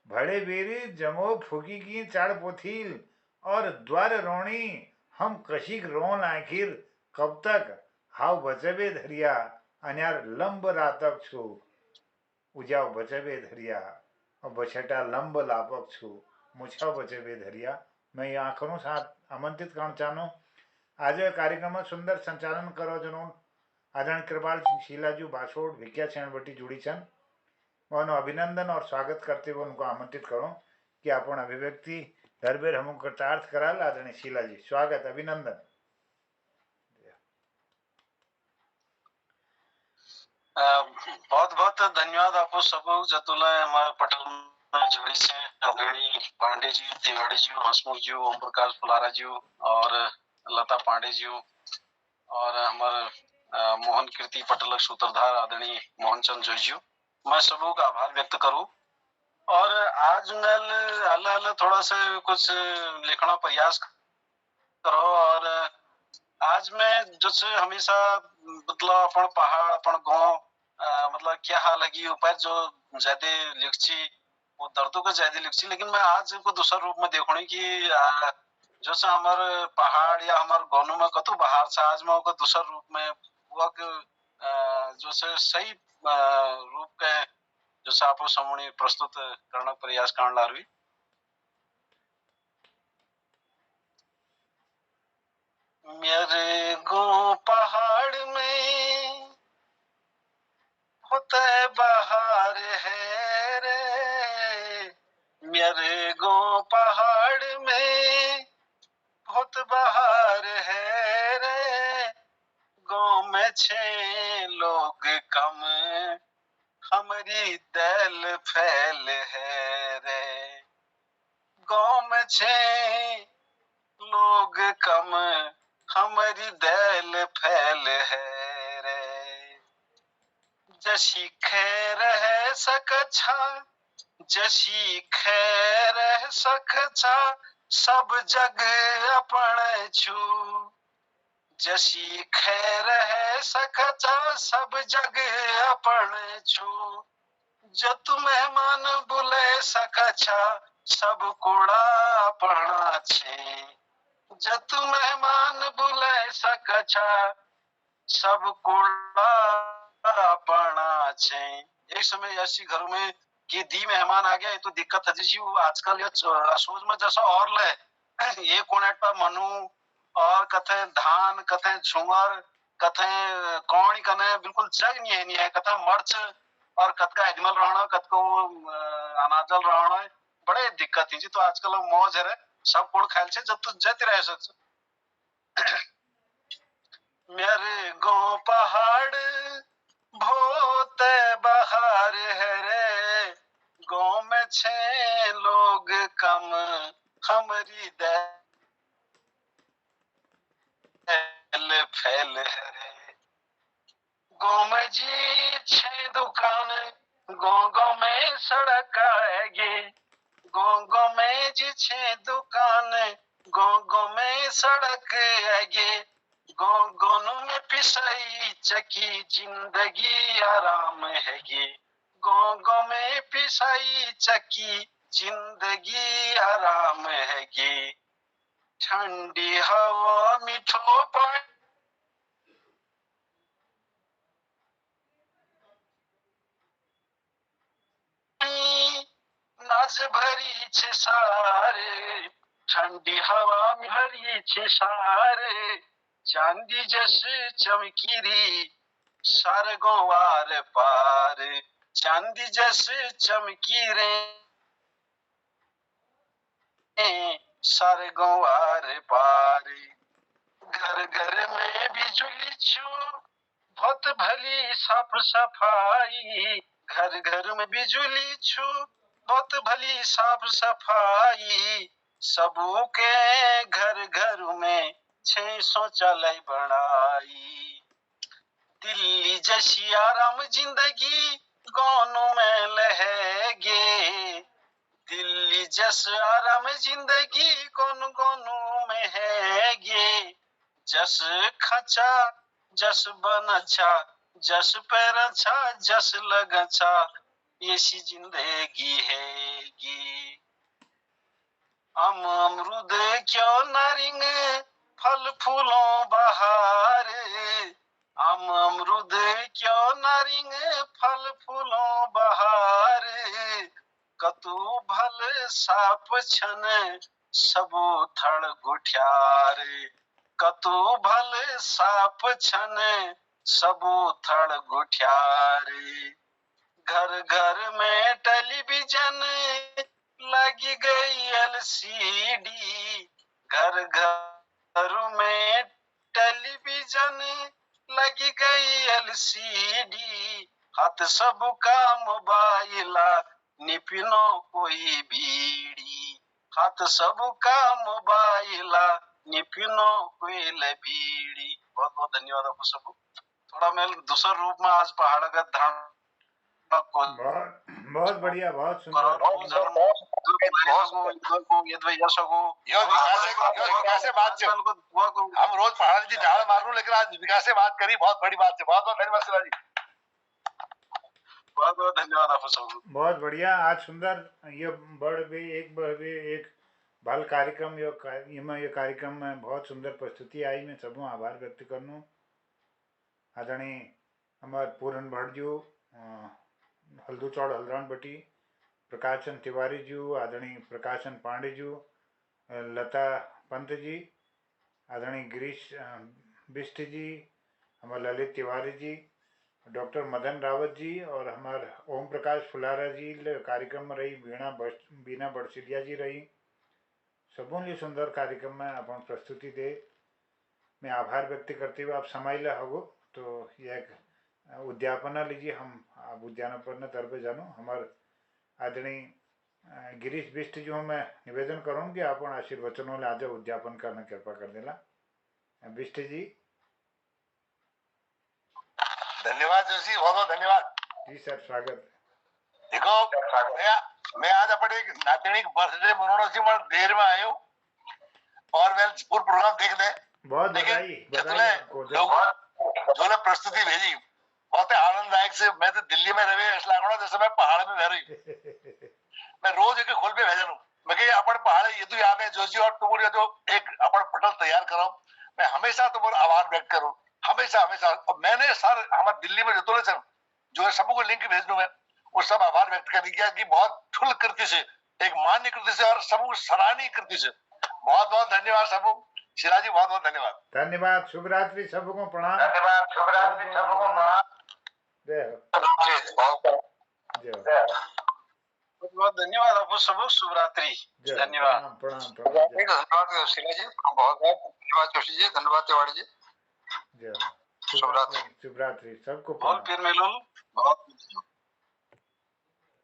भड़े बेरी जंगो फुगी की चाड़ पोथील और द्वार रोणी हम कशिक रोन आखिर कब तक हाव बचबे धरिया अन्यार लंब रातक छु उजाव बचबे धरिया और बछेटा लंब लापक छु मुछा बचबे धरिया मैं ये आखिरों साथ आमंत्रित करना चाहूँ आज कार्यक्रम में सुंदर संचालन करो जनों आदरण कृपाल शीलाजू बासोड़ भिकिया छेणवटी जुड़ी छन मैं उन्हें अभिनंदन और स्वागत करते हुए उनको आमंत्रित करूँ कि अपन अभिव्यक्ति हर बेर हम कृतार्थ कराल आदरणीय शीला जी स्वागत अभिनंदन बहुत बहुत धन्यवाद आपको सब जतुला हमारे पटल में जुड़ी से अग्रणी पांडे जी तिवारी जी हंसमुख जी ओम प्रकाश फुलारा जी और लता पांडे जी और हमारे मोहन कीर्ति पटलक सूत्रधार आदरणीय मोहन चंद जोशी मैं सबों का आभार व्यक्त करूं। और आज मैं अल्लाह थोड़ा सा कुछ लिखना प्रयास करो। और आज मैं जो से हमेशा मतलब अपन पहाड़ अपन गांव मतलब क्या हाल लगी ऊपर जो ज्यादा लिखची वो दर्दों का ज्यादा लिखची, लेकिन मैं आज को दूसरा रूप में देखूँ कि जो से हमारे पहाड़ या हमारे गाँव में कतु बाहर से आज मैं उसका दूसरा रूप में वो जो से सही रूप के जो से आपको सामने प्रस्तुत करना प्रयास करना ला रही। मेरे गो पहाड़ में होते बहार है रे, मेरे गो पहाड़ में बहुत बहार है रे, गाँव में छे लोग कम हमारी दिल फैल है रे, गाँव में छे लोग कम हमारी दिल फैल है रे, जशी खैर है सकछा जशी खैर है सकछा सब जग अपन छू, जशी खैर है सकछा सब जग अपन छू, जो तू मेहमान बुले सकछा सब कूड़ा अपना छे, जो तू मेहमान बुले सकछा सब कूड़ा अपना छे। एक समय ऐसी घरों में कि दी मेहमान आ गया ये तो दिक्कत है जी वो आजकल ये सोच में जैसा और ले ये कोनेट पर मनु और कथे धान कथे झुमर कथे कौड़ी कने बिल्कुल जग नहीं है कथा मर्च और कत का एनिमल रहना कत को अनाजल रहना बड़े दिक्कत थी जी। तो आजकल मौज है सब कोड़ खायल छे जब तो जत रहे सच मेरे गो पहाड़ बहुत बहार है रे, गाँव में छे लोग कम हमारी दिल फैल है रे, गाँव में जी छे दुकान गाँव गाँव में सड़क आएगी, गाँव गाँव में जी छे दुकान गाँव गाँव में सड़क आएगी, गाँव गाँव में पिसाई चकी जिंदगी आराम हैगी, गाँव गाँव में पिसाई चकी जिंदगी आराम हैगी, ठंडी हवा मीठो पानी नाच भरी छे सारे, ठंडी हवा में भरी छे सारे, चांदी जैसे चमकीरी सारे गोवार पार, चांदी जैसे चमकी रे सारे गोवार पार, घर घर में बिजली छू बहुत भली साफ सफाई, घर घर में बिजली छू बहुत भली साफ सफाई, सबू के घर घर में 6 शौचालय बनाई, दिल्ली जैसी आराम जिंदगी गाँव में लहेगे, दिल्ली जस आराम जिंदगी कौन गाँव में हैगे, जस खचा जस बन अच्छा जस पैर अच्छा जस लग अच्छा ऐसी जिंदगी हैगी, अमरूद क्यों नारिंग फल फूलों बहार, अमरूद क्यों नारिंग फल फूलों बहार, कतु भल साप छन सबो थड़ गुठियार, कतु भल साप छन सबो थड़ गुठियार, घर घर में टेलीविजन लगी गई एलसीडी, घर घर में टेलीविजन लगी गई एलसीडी, हाथ सबका मोबाइल निपिनो कोई बीड़ी, हाथ सबका मोबाइल निपिनो कोई बीड़ी। बहुत बहुत धन्यवाद आपको सबको। थोड़ा मैं दूसरे रूप में आज पहाड़ का ध्यान बहुत बहुत बढ़िया, बहुत सुंदर। हम रोज पहाड़ की झाड़ मारू, लेकिन आज विकास से बात करी, बहुत बड़ी बात है। बहुत बहुत धन्यवाद शिलाजी, बहुत बहुत धन्यवाद आप सबको। बहुत बढ़िया। आज सुंदर ये एक बाल कार्यक्रम यो कार्यक्रम में बहुत सुंदर प्रस्तुति आई। मैं सबको आभार व्यक्त करूँ। आदरणीय हमार पूरन भट्टजू, हल्दूचौड़ हल्द्रान बटी, प्रकाशन तिवारी जी, आदरणीय प्रकाशन पांडे जी, लता पंत जी, आदरणीय गिरीश बिष्ट जी, हमारे ललित तिवारी जी, डॉक्टर मदन रावत जी और हमारे ओम प्रकाश फुलारा जी कार्यक्रम में रही, बीना बड़सिलिया जी रही। सबों लिए सुंदर कार्यक्रम में अपन प्रस्तुति दे मैं आभार व्यक्त करते हुए आप समय ला होगो तो एक उद्यापना लीजिए। हम आप उद्यापन तरफ जानो। हमारे आदरणीय गिरीश बिष्ट जो मैं निवेदन करूँ कि आप आशीर्वचनों ले आज उद्यापन करना कृपा कर देला। बिष्ट जी। धन्यवाद जोशी, बहुत बहुत धन्यवाद जी सर, स्वागत। देखो मैं आज अपने एक नातिनी बर्थडे मनाने से मैं देर में आया हूँ और मैं पूरा प्रोग्राम देख दे। बहुत बधाई आपको। जो ने प्रस्तुति भेजी बहुत आनंददायक से। मैं तो दिल्ली में रहे ऐसा लगना जैसे मैं पहाड़ में रह रही। मैं रोज एक खोल पे भेजा हूँ। मैं कही अपन पहाड़ ये तो याद है जोशी, और तुम्हारे जो एक अपन पटल तैयार करो, मैं हमेशा तुम्हारा आभार व्यक्त करूँ, हमेशा हमेशा। मैंने सर हमारे दिल्ली में जो है सबको लिंक भेज दूं मैं, वो सब आभार व्यक्त कर दिया कि बहुत ठुल कृति से, एक मान्य कृति से और सबको सराहनीय कृति से। बहुत बहुत धन्यवाद सबको। शिलाजी बहुत बहुत धन्यवाद। धन्यवाद। शुभ रात्रि, सबको प्रणाम। धन्यवाद। शुभ रात्रि, सबको प्रणाम। बहुत बहुत धन्यवाद आपको सबको। शुभ रात्रि। धन्यवाद। प्रणाम। धन्यवाद शिलाजी, बहुत बहुत धन्यवाद जोशी जी, धन्यवाद तिवारी जी। शुभ रात्रि सबको। और फिर मिलो। बहुत